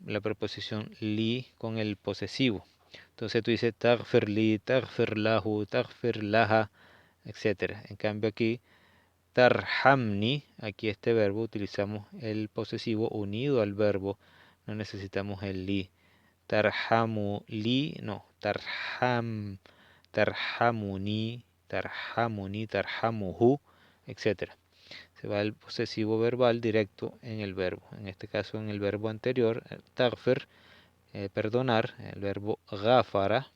la preposición li con el posesivo. Entonces tú dices taghfir li, taghfir lahu, taghfir laha, etc. En cambio aquí tarhamni, aquí este verbo utilizamos el posesivo unido al verbo, no necesitamos el li. Tarhamu li, no, tarhamuni, tarhamuhu, etc. Se va el posesivo verbal directo en el verbo. En este caso en el verbo anterior, taghfir, perdonar, el verbo ghafara,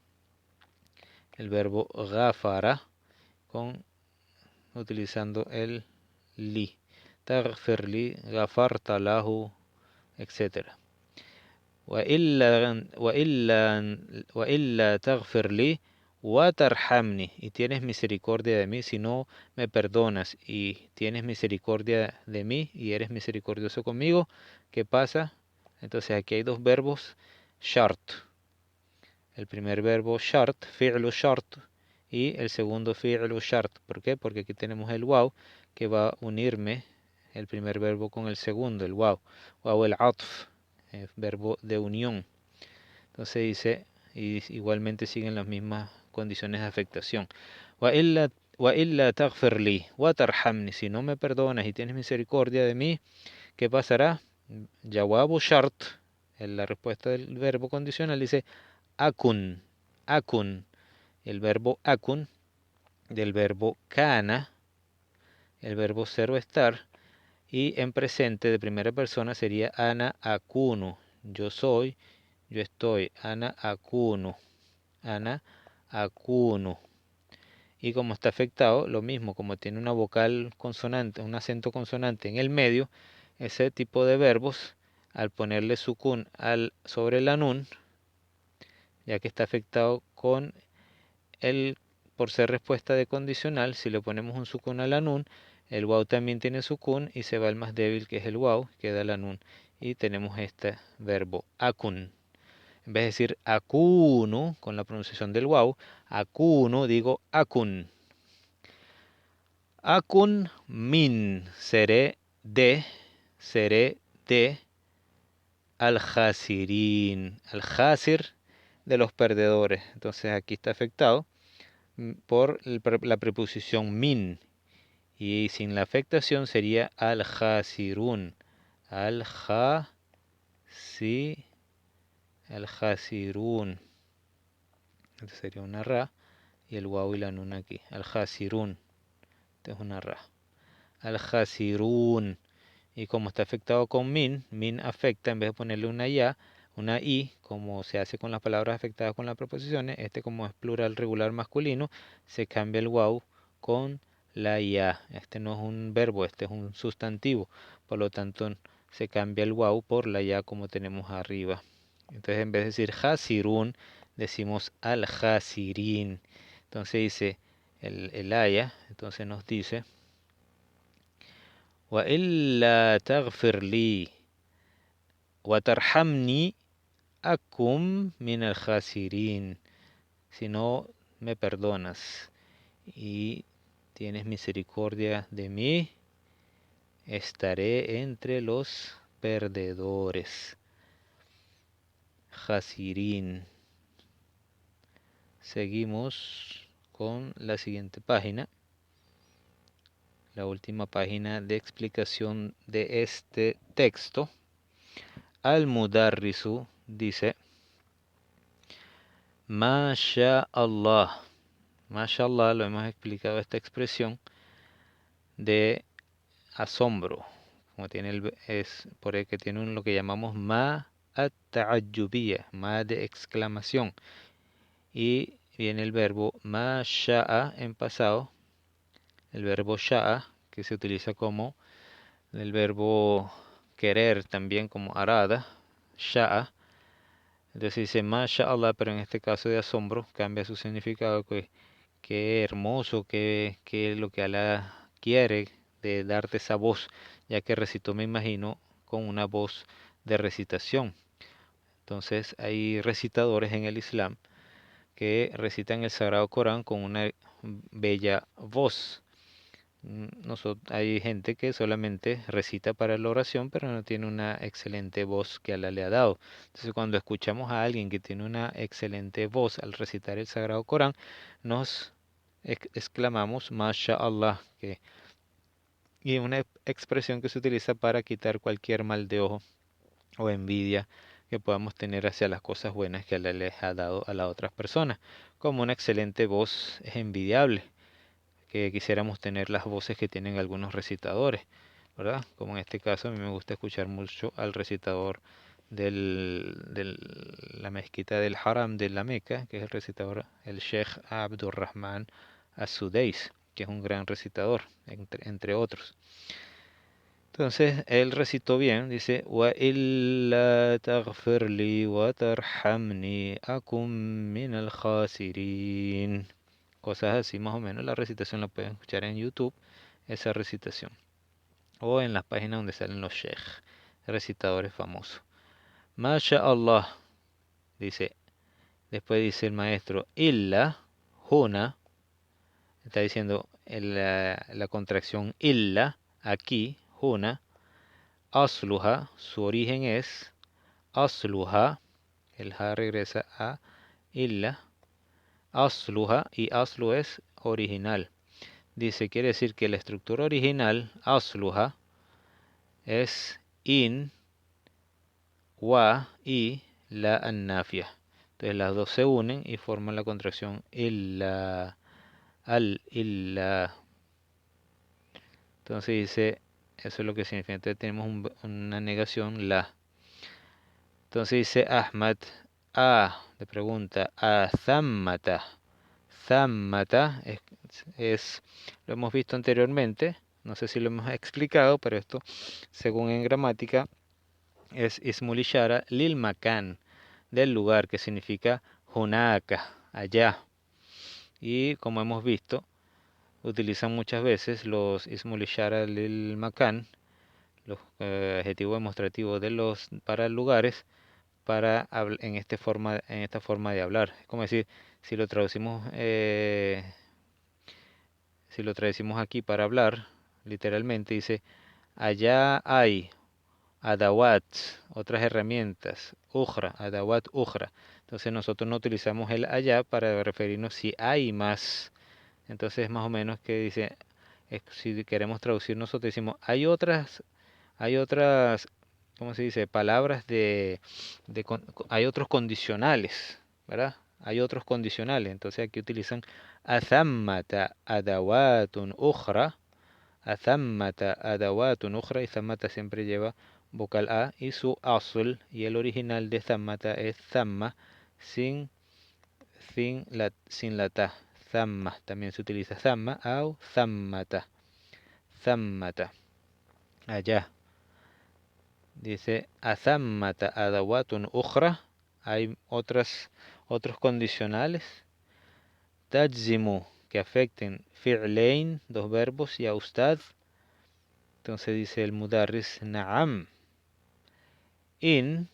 utilizando el li. Taghfir li, ghafarta lahu, etc. وإلا تغفر لي وترحمني, y tienes misericordia de mí, si no me perdonas y tienes misericordia de mí y eres misericordioso conmigo, ¿qué pasa? Entonces aquí hay dos verbos shart. El primer verbo shart, fi'lu shart, y el segundo fi'lu shart. ¿Por qué? Porque aquí tenemos el waw que va a unirme el primer verbo con el segundo, el waw, waw el atf, verbo de unión. Entonces dice, y igualmente siguen las mismas condiciones de afectación. وَإِلَّا تَغْفِرْ لِي وَتَرْحَمْنِي, si no me perdonas y tienes misericordia de mí, ¿qué pasará? Jawabu shart, en la respuesta del verbo condicional dice akun, akun, el verbo akun, del verbo kana, el verbo ser o estar, y en presente de primera persona sería ana akunu, yo soy, yo estoy, ana akunu, ana akunu. Y como está afectado, lo mismo, como tiene una vocal consonante, un acento consonante en el medio, ese tipo de verbos, al ponerle sukun sobre la nun, ya que está afectado con el, por ser respuesta de condicional, si le ponemos un sukun a la nun, el waw también tiene sukun y se va el más débil, que es el waw, queda la nun. Y tenemos este verbo akun. En vez de decir akunu, con la pronunciación del waw, akunu, digo akun. Akun min, seré de al-khasirin. Al-khasir, de los perdedores. Entonces aquí está afectado por la preposición min. Y sin la afectación sería al-khasirun. Al-khasirun. Entonces sería una ra y el waw y la nun aquí. Al-khasirun. Esta es una ra. Al-khasirun. Y como está afectado con min afecta, en vez de ponerle una ya, una i, como se hace con las palabras afectadas con las preposiciones, este como es plural regular masculino, se cambia el waw con la ya. Este no es un verbo, este es un sustantivo. Por lo tanto, se cambia el waw por la ya como tenemos arriba. Entonces, en vez de decir hasirun, decimos al-hasirin. Entonces dice el aya, entonces nos dice وإلا تغفر لي وترحمني أكن من الخاسرين. Si no me perdonas y tienes misericordia de mí, estaré entre los perdedores. Khasirin. Seguimos con la siguiente página. La última página de explicación de este texto. Al-Mudarrisu dice Masha Allah. Masha Allah, lo hemos explicado esta expresión de asombro, como tiene es por el que tiene lo que llamamos ma at-ta'ajjubiyya, ma de exclamación, y viene el verbo ma sha'a en pasado, el verbo sha'a que se utiliza como el verbo querer también como arada, sha'a. Entonces dice Masha'Allah, pero en este caso de asombro cambia su significado, que qué hermoso, que lo que Allah quiere de darte esa voz, ya que recitó, me imagino, con una voz de recitación. Entonces hay recitadores en el Islam que recitan el Sagrado Corán con una bella voz. Hay gente que solamente recita para la oración, pero no tiene una excelente voz que Allah le ha dado. Entonces, cuando escuchamos a alguien que tiene una excelente voz al recitar el Sagrado Corán, nos exclamamos MashaAllah, y es una expresión que se utiliza para quitar cualquier mal de ojo o envidia que podamos tener hacia las cosas buenas que Allah les ha dado a las otras personas. Como una excelente voz es envidiable, que quisiéramos tener las voces que tienen algunos recitadores, ¿verdad? Como en este caso, a mí me gusta escuchar mucho al recitador de la mezquita del Haram de la Meca, que es el recitador, el Sheikh Abdurrahman As-Sudais, que es un gran recitador, entre otros. Entonces, él recitó bien, dice, Wa illa taghfirli wa tarhamni akum min al khasirin. Cosas así más o menos. La recitación la pueden escuchar en YouTube, esa recitación. O en las páginas donde salen los sheikh, recitadores famosos. Masha Allah, dice. Después dice el maestro, illa, huna, está diciendo la contracción illa, aquí, huna, asluha, su origen es, asluha, el ha regresa a illa, asluha, y aslu es original. Dice, quiere decir que la estructura original, asluha, es in, wa y la annafia. Entonces las dos se unen y forman la contracción illa, illa. Entonces dice, eso es lo que significa. Entonces tenemos una negación, la. Entonces dice Ahmad, le pregunta, a zammata. Zammata lo hemos visto anteriormente, no sé si lo hemos explicado, pero esto, según en gramática, es ismul ishara lil makan, del lugar, que significa hunaka, allá. Y como hemos visto, utilizan muchas veces los ismul ishara lil makan, los adjetivos demostrativos para lugares, en esta forma de hablar. Es como decir, si lo traducimos, si lo traducimos aquí para hablar, literalmente dice, allá hay adawat, otras herramientas, ukhra, adawat ukhra. Entonces nosotros no utilizamos el allá para referirnos si hay más. Entonces más o menos que dice, si queremos traducir nosotros decimos, hay otras, ¿cómo se dice? Palabras hay otros condicionales, ¿verdad? Hay otros condicionales. Entonces aquí utilizan athammata adawatun ukhra, athammata adawatun ukhra, y thammata siempre lleva vocal A, y su asl y el original de thammata es thamma sin, sin la ta. Thamma, también se utiliza thamma o thammata. Thammata, allá. Dice, athammata adawatun ukhra, hay otros condicionales. Tajzimu, que afecten fi'lein, dos verbos, y a ustad. Entonces dice el mudarris, na'am. In,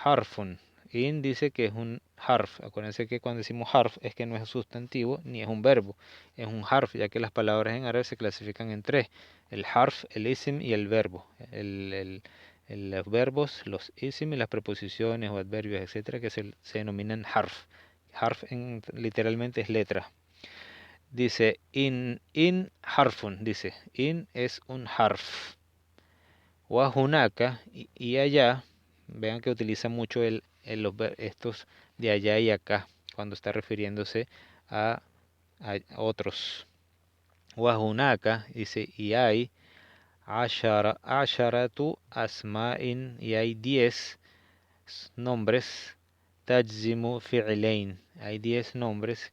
harfun. In dice que es un harf. Acuérdense que cuando decimos harf es que no es sustantivo ni es un verbo. Es un harf, ya que las palabras en árabe se clasifican en tres. El harf, el isim y el verbo. Los verbos, los isim y las preposiciones o adverbios, etcétera, que se denominan harf. Harf literalmente es letra. Dice in harfun, dice in es un harf. Wa hunaka, y allá, vean que utiliza mucho estos de allá y acá cuando está refiriéndose a otros. Wa hunaka, dice, y hay asharatu asma'in, y hay 10 nombres, tajzimu fi'lain, hay 10 nombres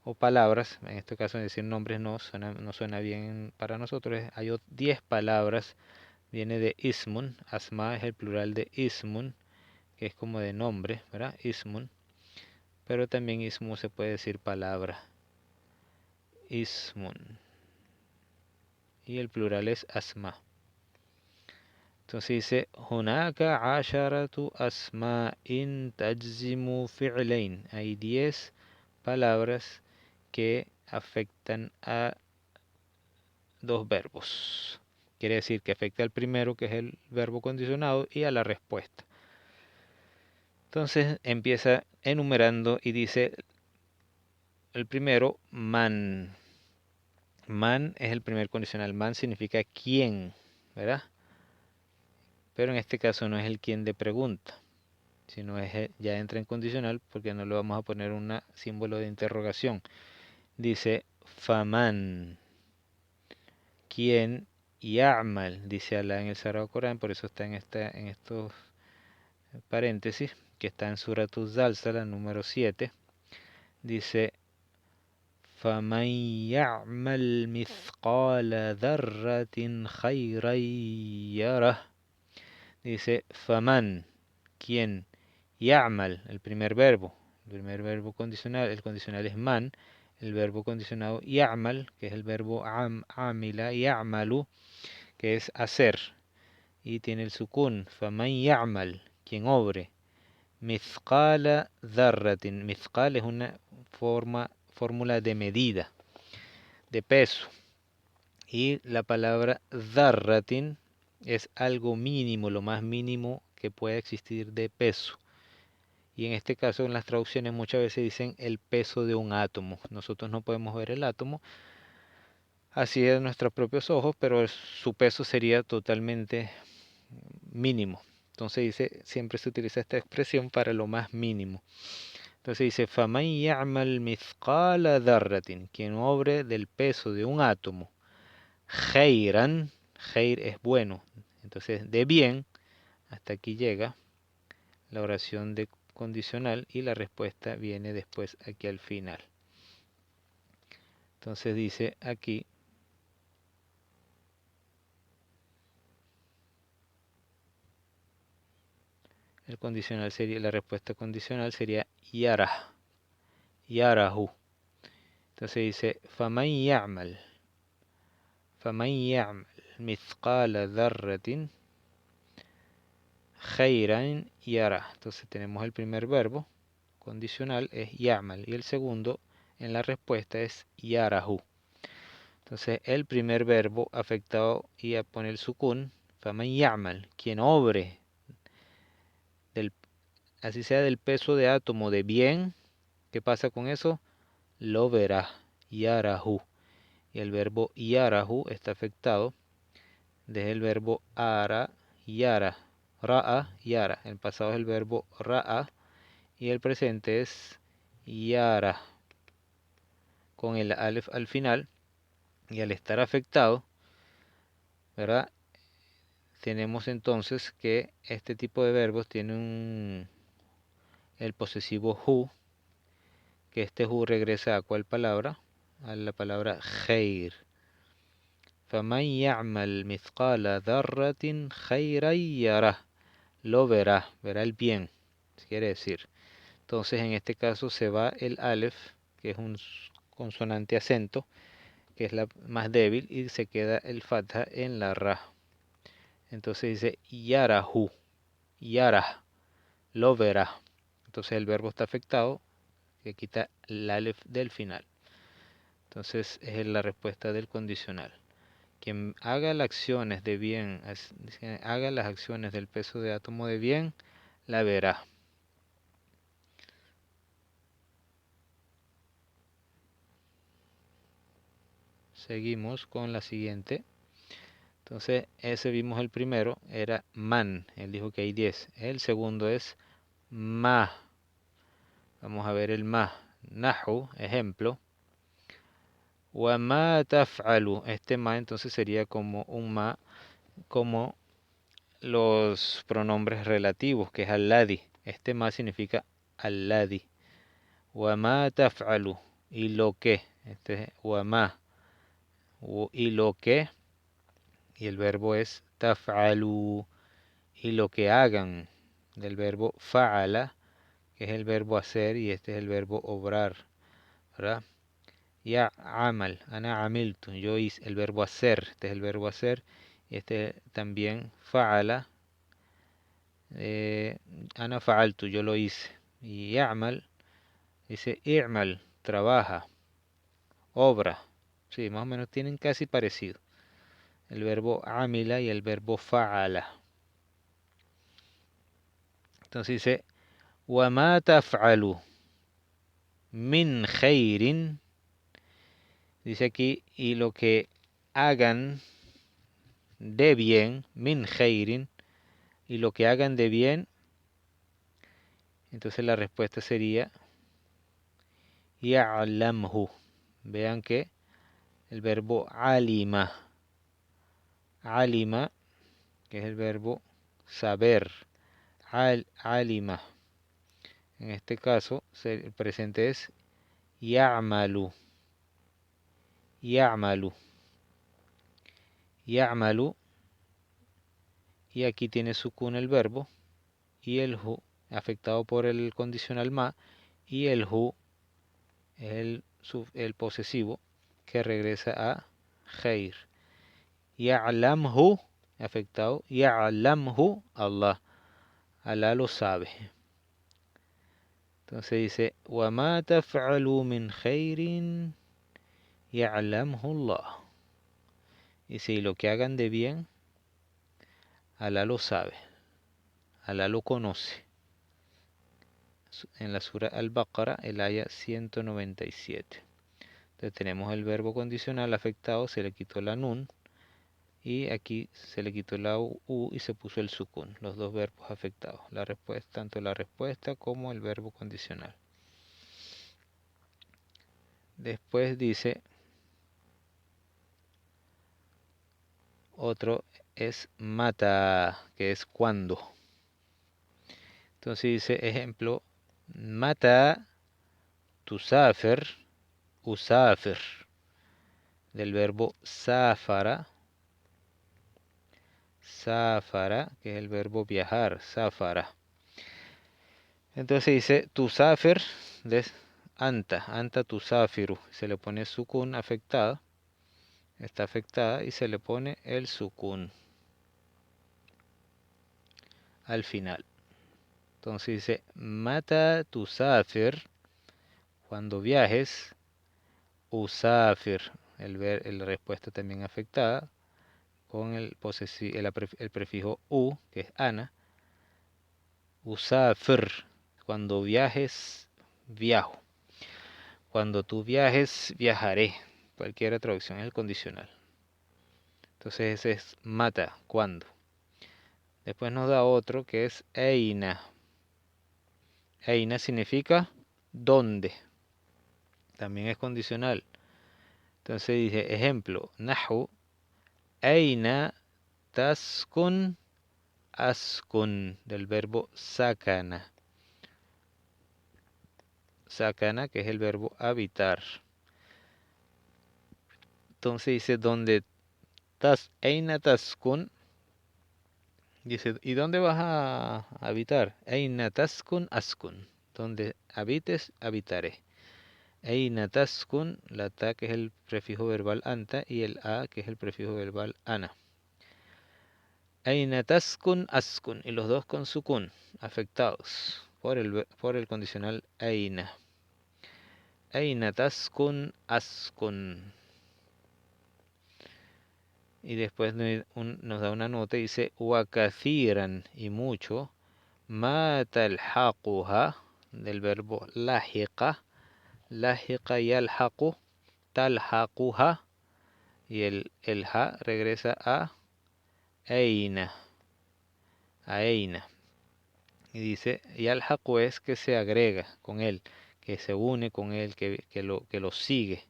o palabras, en este caso decir nombres no suena bien para nosotros, hay 10 palabras. Viene de ismun, asma es el plural de ismun, que es como de nombre, ¿verdad? Ismun, pero también ismu se puede decir palabra. Ismun. Y el plural es asma. Entonces dice, hunaka asharatu asma'in tajzimu fi'lain. Hay 10 palabras que afectan a dos verbos. Quiere decir que afecta al primero, que es el verbo condicionado, y a la respuesta. Entonces empieza enumerando y dice el primero, man. Man es el primer condicional. Man significa quién, ¿verdad? Pero en este caso no es el quién de pregunta, sino ya entra en condicional porque no le vamos a poner un símbolo de interrogación. Dice faman, ¿quién? Ya'mal, dice Allah en el Sagrado Corán, por eso está en estos paréntesis, que está en Suratul Zalzala, número 7. Dice فَمَنْ يَعْمَلْ مِثْقَالَ ذَرَّةٍ خَيْرًا يَرَهُ. Dice faman, ¿quién? Ya'mal, el primer verbo condicional, el condicional es man, el verbo condicionado ya'mal, que es el verbo amila, ya'malu, que es hacer, y tiene el sukun, faman ya'mal, quien obre, mizqala dharratin, mizqal es una fórmula de medida, de peso, y la palabra dharratin es algo mínimo, lo más mínimo que pueda existir de peso. Y en este caso en las traducciones muchas veces dicen el peso de un átomo. Nosotros no podemos ver el átomo así de nuestros propios ojos, pero su peso sería totalmente mínimo. Entonces dice, siempre se utiliza esta expresión para lo más mínimo. Entonces dice, فَمَنْ يَعْمَلْ مِثْقَالَ ذَرَّةٍ, quien obre del peso de un átomo, خَيْرًا, خَيْر es bueno, entonces de bien, hasta aquí llega la oración de condicional y la respuesta viene después aquí al final. Entonces dice aquí, el condicional sería, la respuesta condicional sería yarah, yarahu. Entonces dice, faman ya'mal mithqala dharratin khayran yarah. Entonces tenemos el primer verbo condicional es ya'mal y el segundo en la respuesta es yarahu. Entonces el primer verbo afectado y a poner el sukun, faman ya'mal, quien obre, así sea del peso de átomo de bien, ¿qué pasa con eso? Lo verá, yarahu. Y el verbo yarahu está afectado desde el verbo ara, yara, ra'a, yara. El pasado es el verbo ra'a y el presente es yara, con el alef al final. Y al estar afectado, ¿verdad? Tenemos entonces que este tipo de verbos tienen el posesivo hu, que este hu regresa a ¿cuál palabra? A la palabra khair. فَمَنْ يَعْمَلْ مِثْقَالَ ذَرَّةٍ خَيْرًا يَرَهُ. Lo verá, verá el bien, quiere decir. Entonces en este caso se va el alef, que es un consonante acento, que es la más débil, y se queda el fatha en la ra. Entonces dice yarahu, yarah, lo verá. Entonces el verbo está afectado, que quita el alef del final. Entonces es la respuesta del condicional. Quien haga las acciones de bien, haga las acciones del peso de átomo de bien, la verá. Seguimos con la siguiente. Entonces, ese vimos el primero, era man. Él dijo que hay 10. El segundo es ma. Vamos a ver el ma. Nahu, ejemplo. Wa ma taf'alu. Este ma entonces sería como un ma, como los pronombres relativos, que es alladhi. Este ma significa alladhi. Wa ma taf'alu. Y lo que. Este es wa ma. Y lo que. Y el verbo es taf'alu. Y lo que hagan. del verbo fa'ala, que es el verbo hacer, y este es el verbo obrar, ¿verdad? Ya amal, ana amiltu, yo hice el verbo hacer, este es el verbo hacer, y este también fa'ala, ana fa'altu, yo lo hice. Y ya'mal, dice i'mal, trabaja, obra. Sí, más o menos tienen casi parecido. El verbo amila y el verbo fa'ala. Entonces dice, وَمَا تَفْعَلُ min khairin, dice aquí, y lo que hagan de bien, min khairin, y lo que hagan de bien, entonces la respuesta sería ya'lamhu. Vean que el verbo alima, alima, que es el verbo saber, alima. En este caso, el presente es ya'malu, ya'malu, ya'malu, y aquí tiene sukun el verbo, y el hu, afectado por el condicional ma, y el hu es el posesivo que regresa a khair. Ya'lamhu, afectado, ya'lamhu Allah, Allah lo sabe. Entonces dice, وَمَا تَفْعَلُوا مِنْ خَيْرٍ يَعْلَمْهُ اللَّهُ. Dice, y lo que hagan de bien, Allah lo sabe, Allah lo conoce. En la sura Al-Baqarah, el aya 197. Entonces tenemos el verbo condicional afectado, se le quitó la nun, y aquí se le quitó la u y se puso el sukun, los dos verbos afectados, la respuesta, tanto la respuesta como el verbo condicional. Después dice, otro es mata, que es cuando. Entonces dice, ejemplo, mata tusafir, usafir, del verbo safara, safara, que es el verbo viajar, safara. Entonces dice, tusafir, anta tusafiru, se le pone sukun afectada, está afectada, y se le pone el sukun al final. Entonces dice, mata tusafir, cuando viajes, usafir, la respuesta también afectada, con el prefijo u, que es ana, usafir, cuando viajes, viajo. Cuando tú viajes, viajaré. Cualquier traducción es el condicional. Entonces ese es mata, cuando. Después nos da otro que es eina. Eina significa dónde. También es condicional. Entonces dice, ejemplo, nahu, eina taskun askun, del verbo sakana. Sakana, que es el verbo habitar. Entonces dice, donde eina taskun, dice, ¿y dónde vas a habitar? Eina taskun askun. Donde habites, habitaré. Eina taskun, la ta que es el prefijo verbal anta y el a que es el prefijo verbal ana. Eina taskun askun, y los dos con sukun, afectados por el condicional eina. Eina taskun askun. Y después nos da una nota y dice, wakathiran, y mucho, ma talhaquha, del verbo lahiqa, lahiqa yalhaqu, talhaquha, y el ha regresa a eina, a eina. Y dice, yalhaqu es que se agrega con él, que se une con él, que lo sigue,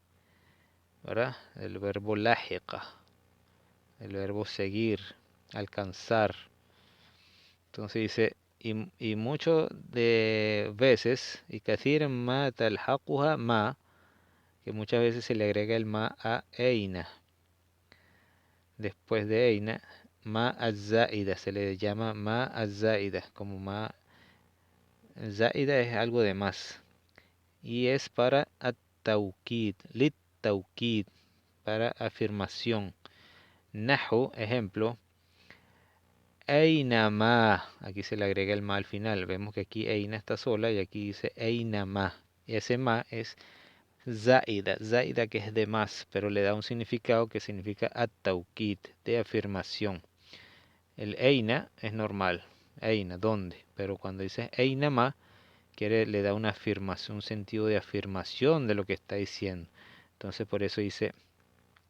¿verdad? El verbo lahiqa, el verbo seguir, alcanzar. Entonces dice, y mucho de veces, y kathir ma talhaquha ma, que muchas veces se le agrega el ma a eina. Después de eina, ma az-zaida, se le llama ma az-zaida, como ma zaida es algo de más. Y es para at-tawkid, lit-tawkid, para afirmación. Nahu, ejemplo, eina ma, aquí se le agrega el ma al final. Vemos que aquí eina está sola y aquí dice eina ma. Y ese ma es zaida, zaida que es de más, pero le da un significado que significa at-tawkid, de afirmación. El eina es normal, eina, ¿dónde? Pero cuando dice eina ma, le da una afirmación, un sentido de afirmación de lo que está diciendo. Entonces por eso dice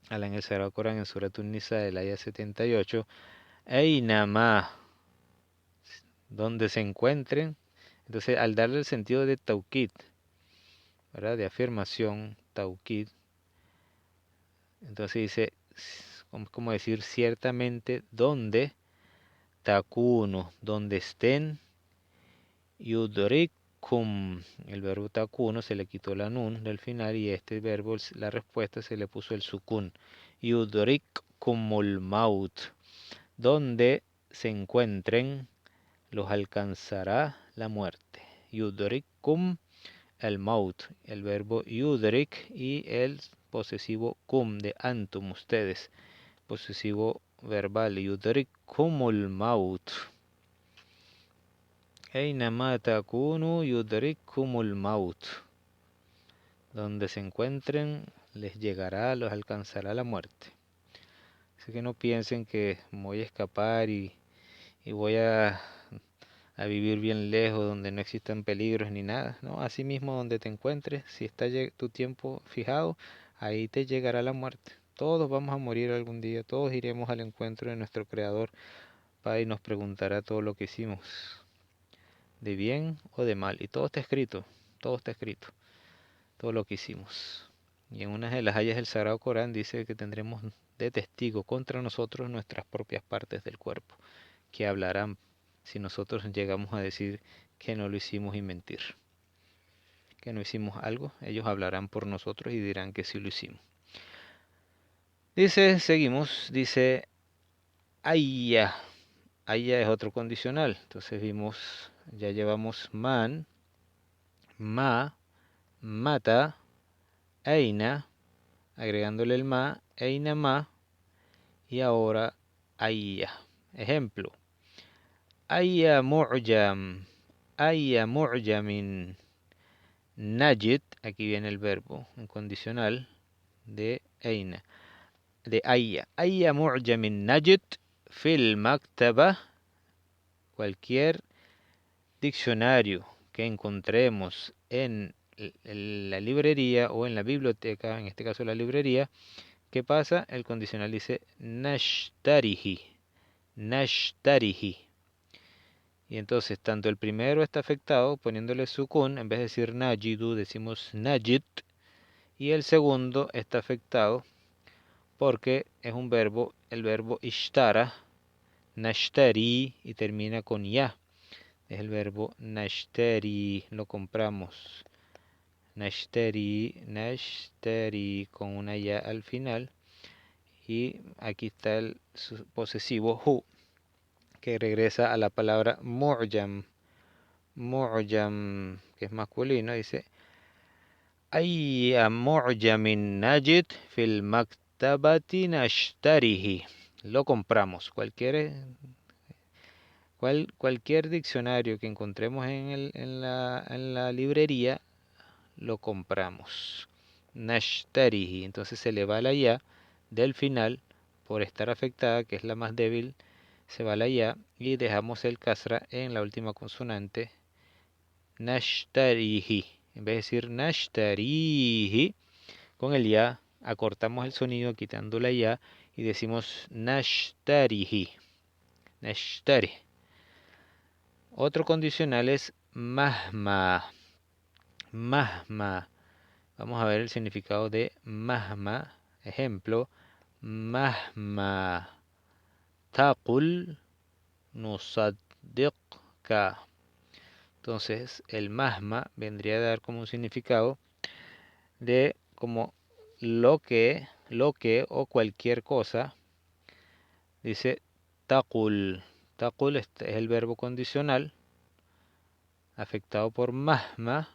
Allah en el Sagrado Corán, en Surat An-Nisa, del ayah 78, eina ma, donde se encuentren. Entonces al darle el sentido de tawkid, ¿verdad? De afirmación, tawkid, entonces dice, como decir ciertamente, donde takunu, donde estén, yudrikum, el verbo takunu se le quitó la nun del final y este verbo, la respuesta se le puso el sukun, yudrikumul maut, donde se encuentren, los alcanzará la muerte. Yudrikum el maut, el verbo yudrik y el posesivo kum de antum, ustedes, posesivo verbal, yudrikumul maut. Aynama takunu yudrikumul maut. Donde se encuentren, les llegará, los alcanzará la muerte. Así que no piensen que voy a escapar y voy a vivir bien lejos, donde no existan peligros ni nada. No, así mismo donde te encuentres, si está tu tiempo fijado, ahí te llegará la muerte. Todos vamos a morir algún día, todos iremos al encuentro de nuestro Creador, Padre, y nos preguntará todo lo que hicimos, de bien o de mal. Y todo está escrito, todo lo que hicimos. Y en una de las ayas del Sagrado Corán dice que tendremos de testigo contra nosotros nuestras propias partes del cuerpo, que hablarán si nosotros llegamos a decir que no lo hicimos y mentir. Que no hicimos algo, ellos hablarán por nosotros y dirán que sí lo hicimos. Dice, seguimos, dice, ayya. Ayya es otro condicional. Entonces vimos, ya llevamos man, ma, mata, eina, agregándole el ma, eina ma, y ahora ayya. Ejemplo, ayya mu'jam, ayya mu'jamin. Najid, aquí viene el verbo, un condicional de eina, de ayya. Ayya mu'jamin najid fil maktaba, cualquier diccionario que encontremos en la librería o en la biblioteca, en este caso la librería, ¿qué pasa? El condicional dice nashtarihi, nashtarihi. Y entonces tanto el primero está afectado poniéndole sukun, en vez de decir najidu decimos najid, y el segundo está afectado porque es un verbo, el verbo ishtara, nashtari, y termina con ya. Es el verbo nashtari, lo compramos. Nashtari, nashtari, con una ya al final. Y aquí está el posesivo hu, que regresa a la palabra mu'jam. Mu'jam, que es masculino, dice ayya mu'jamin najid fil maktabati nashtarihi. Lo compramos. Cualquier diccionario que encontremos en la librería, lo compramos. Nashtarihi. Entonces se le va la ya del final por estar afectada, que es la más débil, se va la ya y dejamos el kasra en la última consonante. Nashtarihi. En vez de decir nashtarihi, con el ya acortamos el sonido quitando la ya y decimos nashtarihi. Nashtari. Otro condicional es mahma. Mahma. Vamos a ver el significado de mahma. Ejemplo, mahma taqul nusaddiqka. Entonces, el mahma vendría a dar como un significado de como lo que o cualquier cosa. Dice, taqul. Taqul es el verbo condicional afectado por mahma.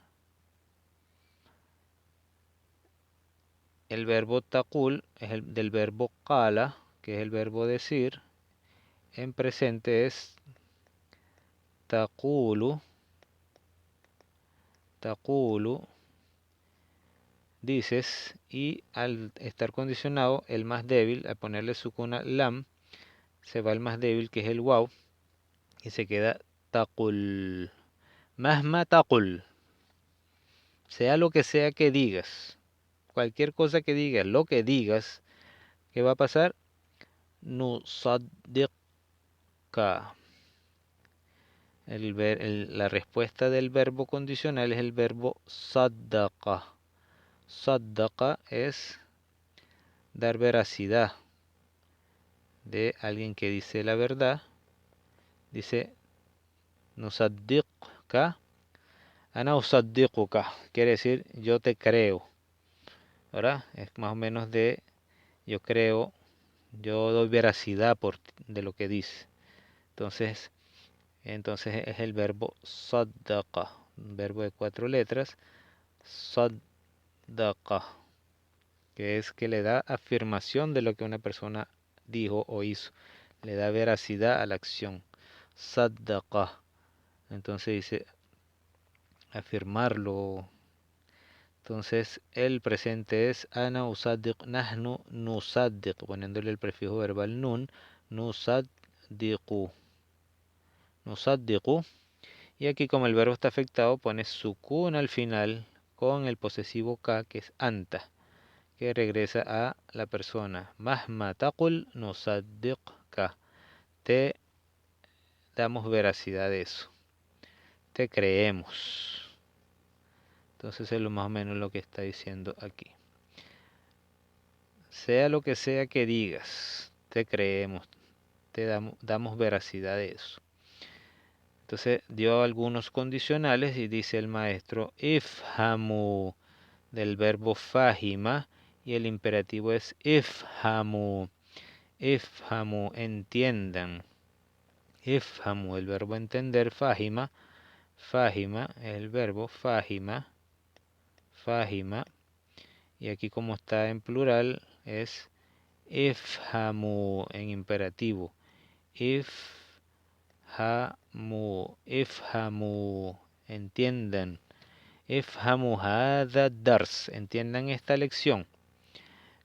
El verbo taqul es el del verbo qala, que es el verbo decir. En presente es taqulu. Taqulu, dices, y al estar condicionado, el más débil, al ponerle sukun al lam, se va el más débil, que es el waw, y se queda taqul. Mahma taqul. Sea lo que sea que digas, cualquier cosa que digas, lo que digas, ¿qué va a pasar? Nusaddiqka. La respuesta del verbo condicional es el verbo saddaqa. Saddaqa es dar veracidad de alguien que dice la verdad. Dice nusaddiqka, ana usaddiquka, quiere decir yo te creo, ¿verdad? Es más o menos de yo creo, yo doy veracidad de lo que dice. Entonces es el verbo saddaqa, un verbo de 4 letras, saddaqa, que es que le da afirmación de lo que una persona dijo o hizo, le da veracidad a la acción. Saddaqa. Entonces dice afirmarlo. Entonces el presente es ana usaddiq, nahnu nusaddiq, poniéndole el prefijo verbal nun, nusaddiqu. Nusaddiqu. Y aquí como el verbo está afectado, pone sukun al final con el posesivo ka, que es anta, que regresa a la persona. Mahma taqul nusaddiqka. Te damos veracidad de eso. Te creemos. Entonces es lo más o menos lo que está diciendo aquí. Sea lo que sea que digas, te creemos, te damos veracidad de eso. Entonces dio algunos condicionales y dice el maestro, ifhamu, del verbo fahima, y el imperativo es ifhamu. Ifhamu, entiendan. Ifhamu, el verbo entender, fahima. Fahima, el verbo fahima. Fahima. Y aquí como está en plural es ifhamu en imperativo. Ifhamu, entiendan. Ifhamu hada dars, entiendan esta lección.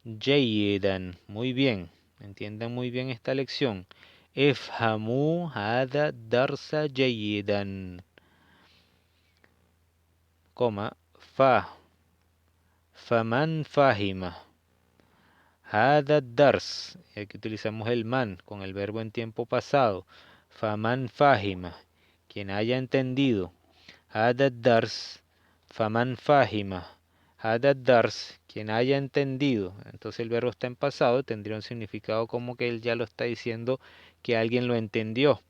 Jayidan, muy bien, entiendan muy bien esta lección. Ifhamu hada darsa jayidan. Coma, faman fahima. Hada dars, y aquí utilizamos el man con el verbo en tiempo pasado. Faman fahima, quien haya entendido. Hada dars, faman fahima. Hada dars, quien haya entendido. Entonces el verbo está en pasado, tendría un significado como que él ya lo está diciendo que alguien lo entendió.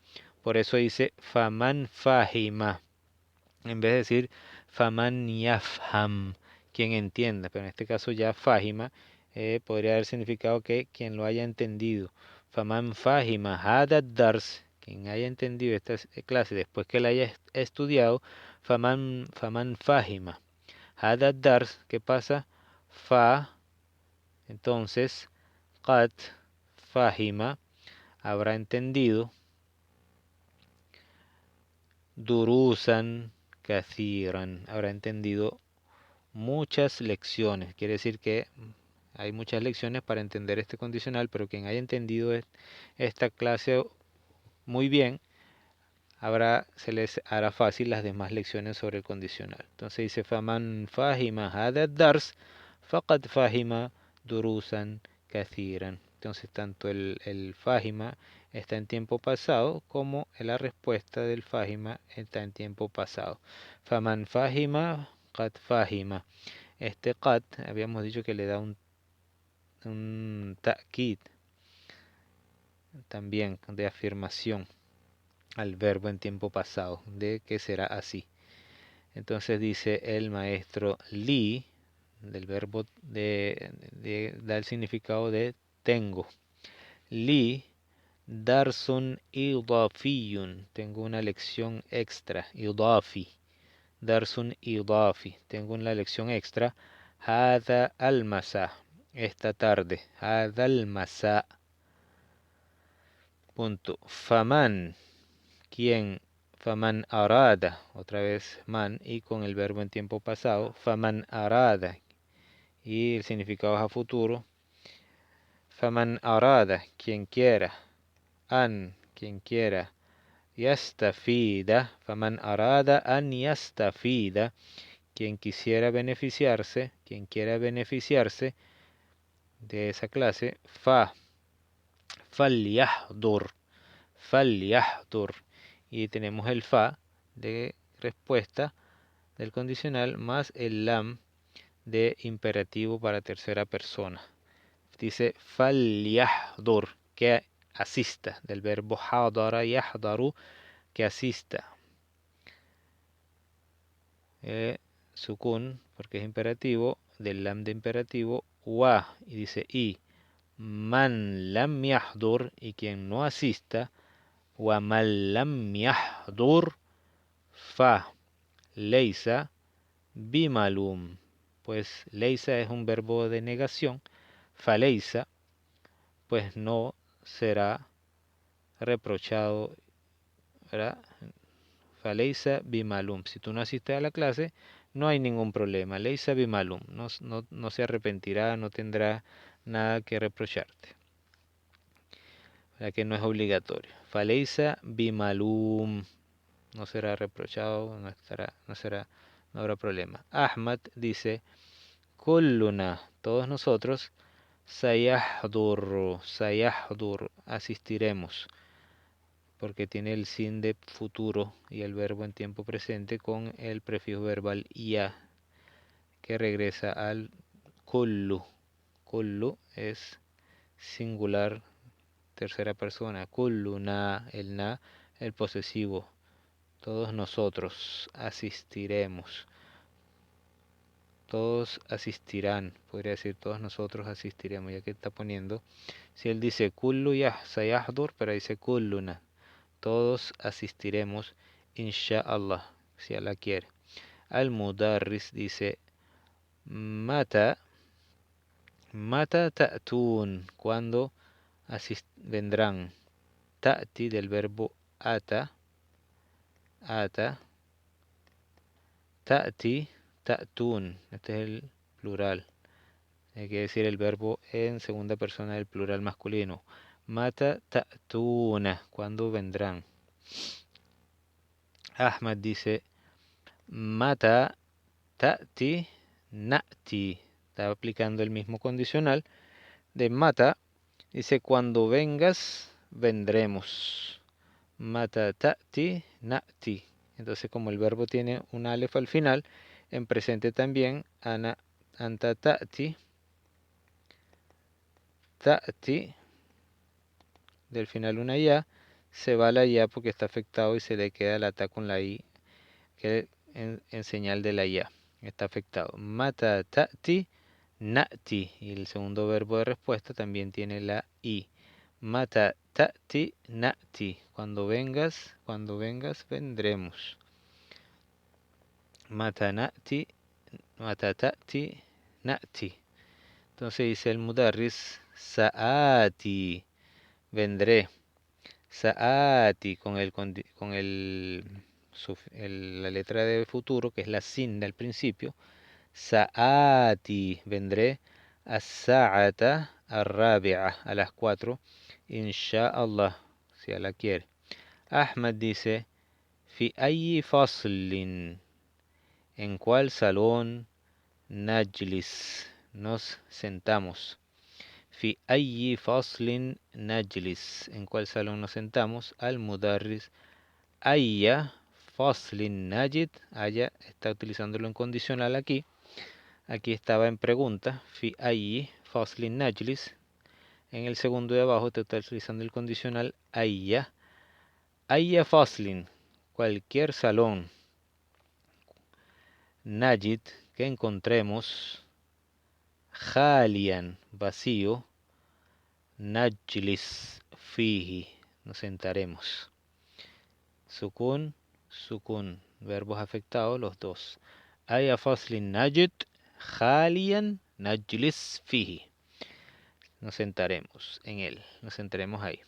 Por eso dice faman fahima, en vez de decir faman yafham, quien entienda. Pero en este caso ya fahima podría haber significado que quien lo haya entendido. Faman fahima hada dars, quien haya entendido esta clase después que la haya estudiado. Faman fahima hada dars, ¿qué pasa? Entonces qad fahima, habrá entendido. Durusan kathiran, habrá entendido muchas lecciones. Quiere decir que hay muchas lecciones para entender este condicional, pero quien haya entendido esta clase muy bien, se les hará fácil las demás lecciones sobre el condicional. Entonces dice faman fahima hada dars faqad fahima durusan kathiran. Entonces tanto el fahima está en tiempo pasado como la respuesta del fahima está en tiempo pasado. Faman fahima qad fahima. Este qad habíamos dicho que le da un ta'kid también de afirmación al verbo en tiempo pasado, de que será así. Entonces dice el maestro li, del verbo da el significado de tengo. Li Darsun idafiyun. Tengo una lección extra. Idafi. Darsun idafi. Tengo una lección extra. Hada al-masa. Esta tarde. Hada al-masa. Punto. Faman. ¿Quién? Faman arada. Otra vez man. Y con el verbo en tiempo pasado. Faman arada. Y el significado es a futuro. Faman arada. Quien quiera. An. Quien quiera. Yastafida, faman arada an yastafida, quien quisiera beneficiarse, quien quiera beneficiarse de esa clase, falyahdur, falyahdur. Y tenemos el fa de respuesta del condicional más el lam de imperativo para tercera persona. Dice falyahdur, que asista, del verbo hadara yahdaru, que asista. Sukun, porque es imperativo, del lam de imperativo, wa, y dice y, man lam yahdur, y quien no asista, wa man lam yahdur, fa, leisa, bimalum, pues leisa es un verbo de negación, fa leisa, pues no será reprochado, ¿verdad? Faleisa bimalum. Si tú no asistes a la clase, no hay ningún problema. Leisa bimalum. No se arrepentirá, no tendrá nada que reprocharte. Ya que no es obligatorio. Faleisa bimalum. No será reprochado, no habrá problema. Ahmad dice, kulluna, todos nosotros, sayahdur, asistiremos, porque tiene el sin de futuro y el verbo en tiempo presente con el prefijo verbal ya, que regresa al kullu. Kullu es singular, tercera persona. Kullu na, el posesivo. Todos nosotros asistiremos. Todos asistirán. Podría decir todos nosotros asistiremos, ya que está poniendo. Si él dice kullu sayahdur, pero dice kulluna. Todos asistiremos, inshallah, si Allah quiere. Al-Mudarris dice, mata ta'tun, cuando vendrán. Ta'ti del verbo ata, ta'ti, ta'tun, este es el plural. Hay que decir el verbo en segunda persona del plural masculino. Mata ta'tuna, cuando vendrán. Ahmad dice, mata ta'ti na'ti. Está aplicando el mismo condicional de mata. Dice, cuando vengas, vendremos. Mata ta'ti na'ti. Entonces, como el verbo tiene un alef al final, en presente también, anta ta'ti, del final una ya, se va la ya porque está afectado y se le queda la ta con la i, que en señal de la ya. Está afectado. Mata ta'ti na'ti. Y el segundo verbo de respuesta también tiene la i. Mata ta'ti na'ti. Cuando vengas, vendremos. Mata ta'ti na'ti. Entonces dice el mudarris, sa'ati, vendré. Sa'ati con la letra de futuro, que es la sin del principio. Sa'ati, vendré. As-sa'ata ar-rabi'a, a las 4. Insha'Allah, si Allah quiere. Ahmad dice, fi ayyi faslin, en cuál salón najlis, nos sentamos. Fi ayyi faslin najlis, en cuál salón nos sentamos. Al-mudarris, ayya faslin najid, ayya está utilizándolo en condicional aquí. Aquí estaba en pregunta, fi ayyi faslin najlis. En el segundo de abajo te está utilizando el condicional ayya. Ayya faslin, cualquier salón. Najid, que encontremos. Jalian, vacío. Najlis fihi, Nos sentaremos. Sukun, sukun. Verbos afectados, los dos. Aya faslin najid, khalian najlis fihi. Nos sentaremos en él. Nos sentaremos ahí.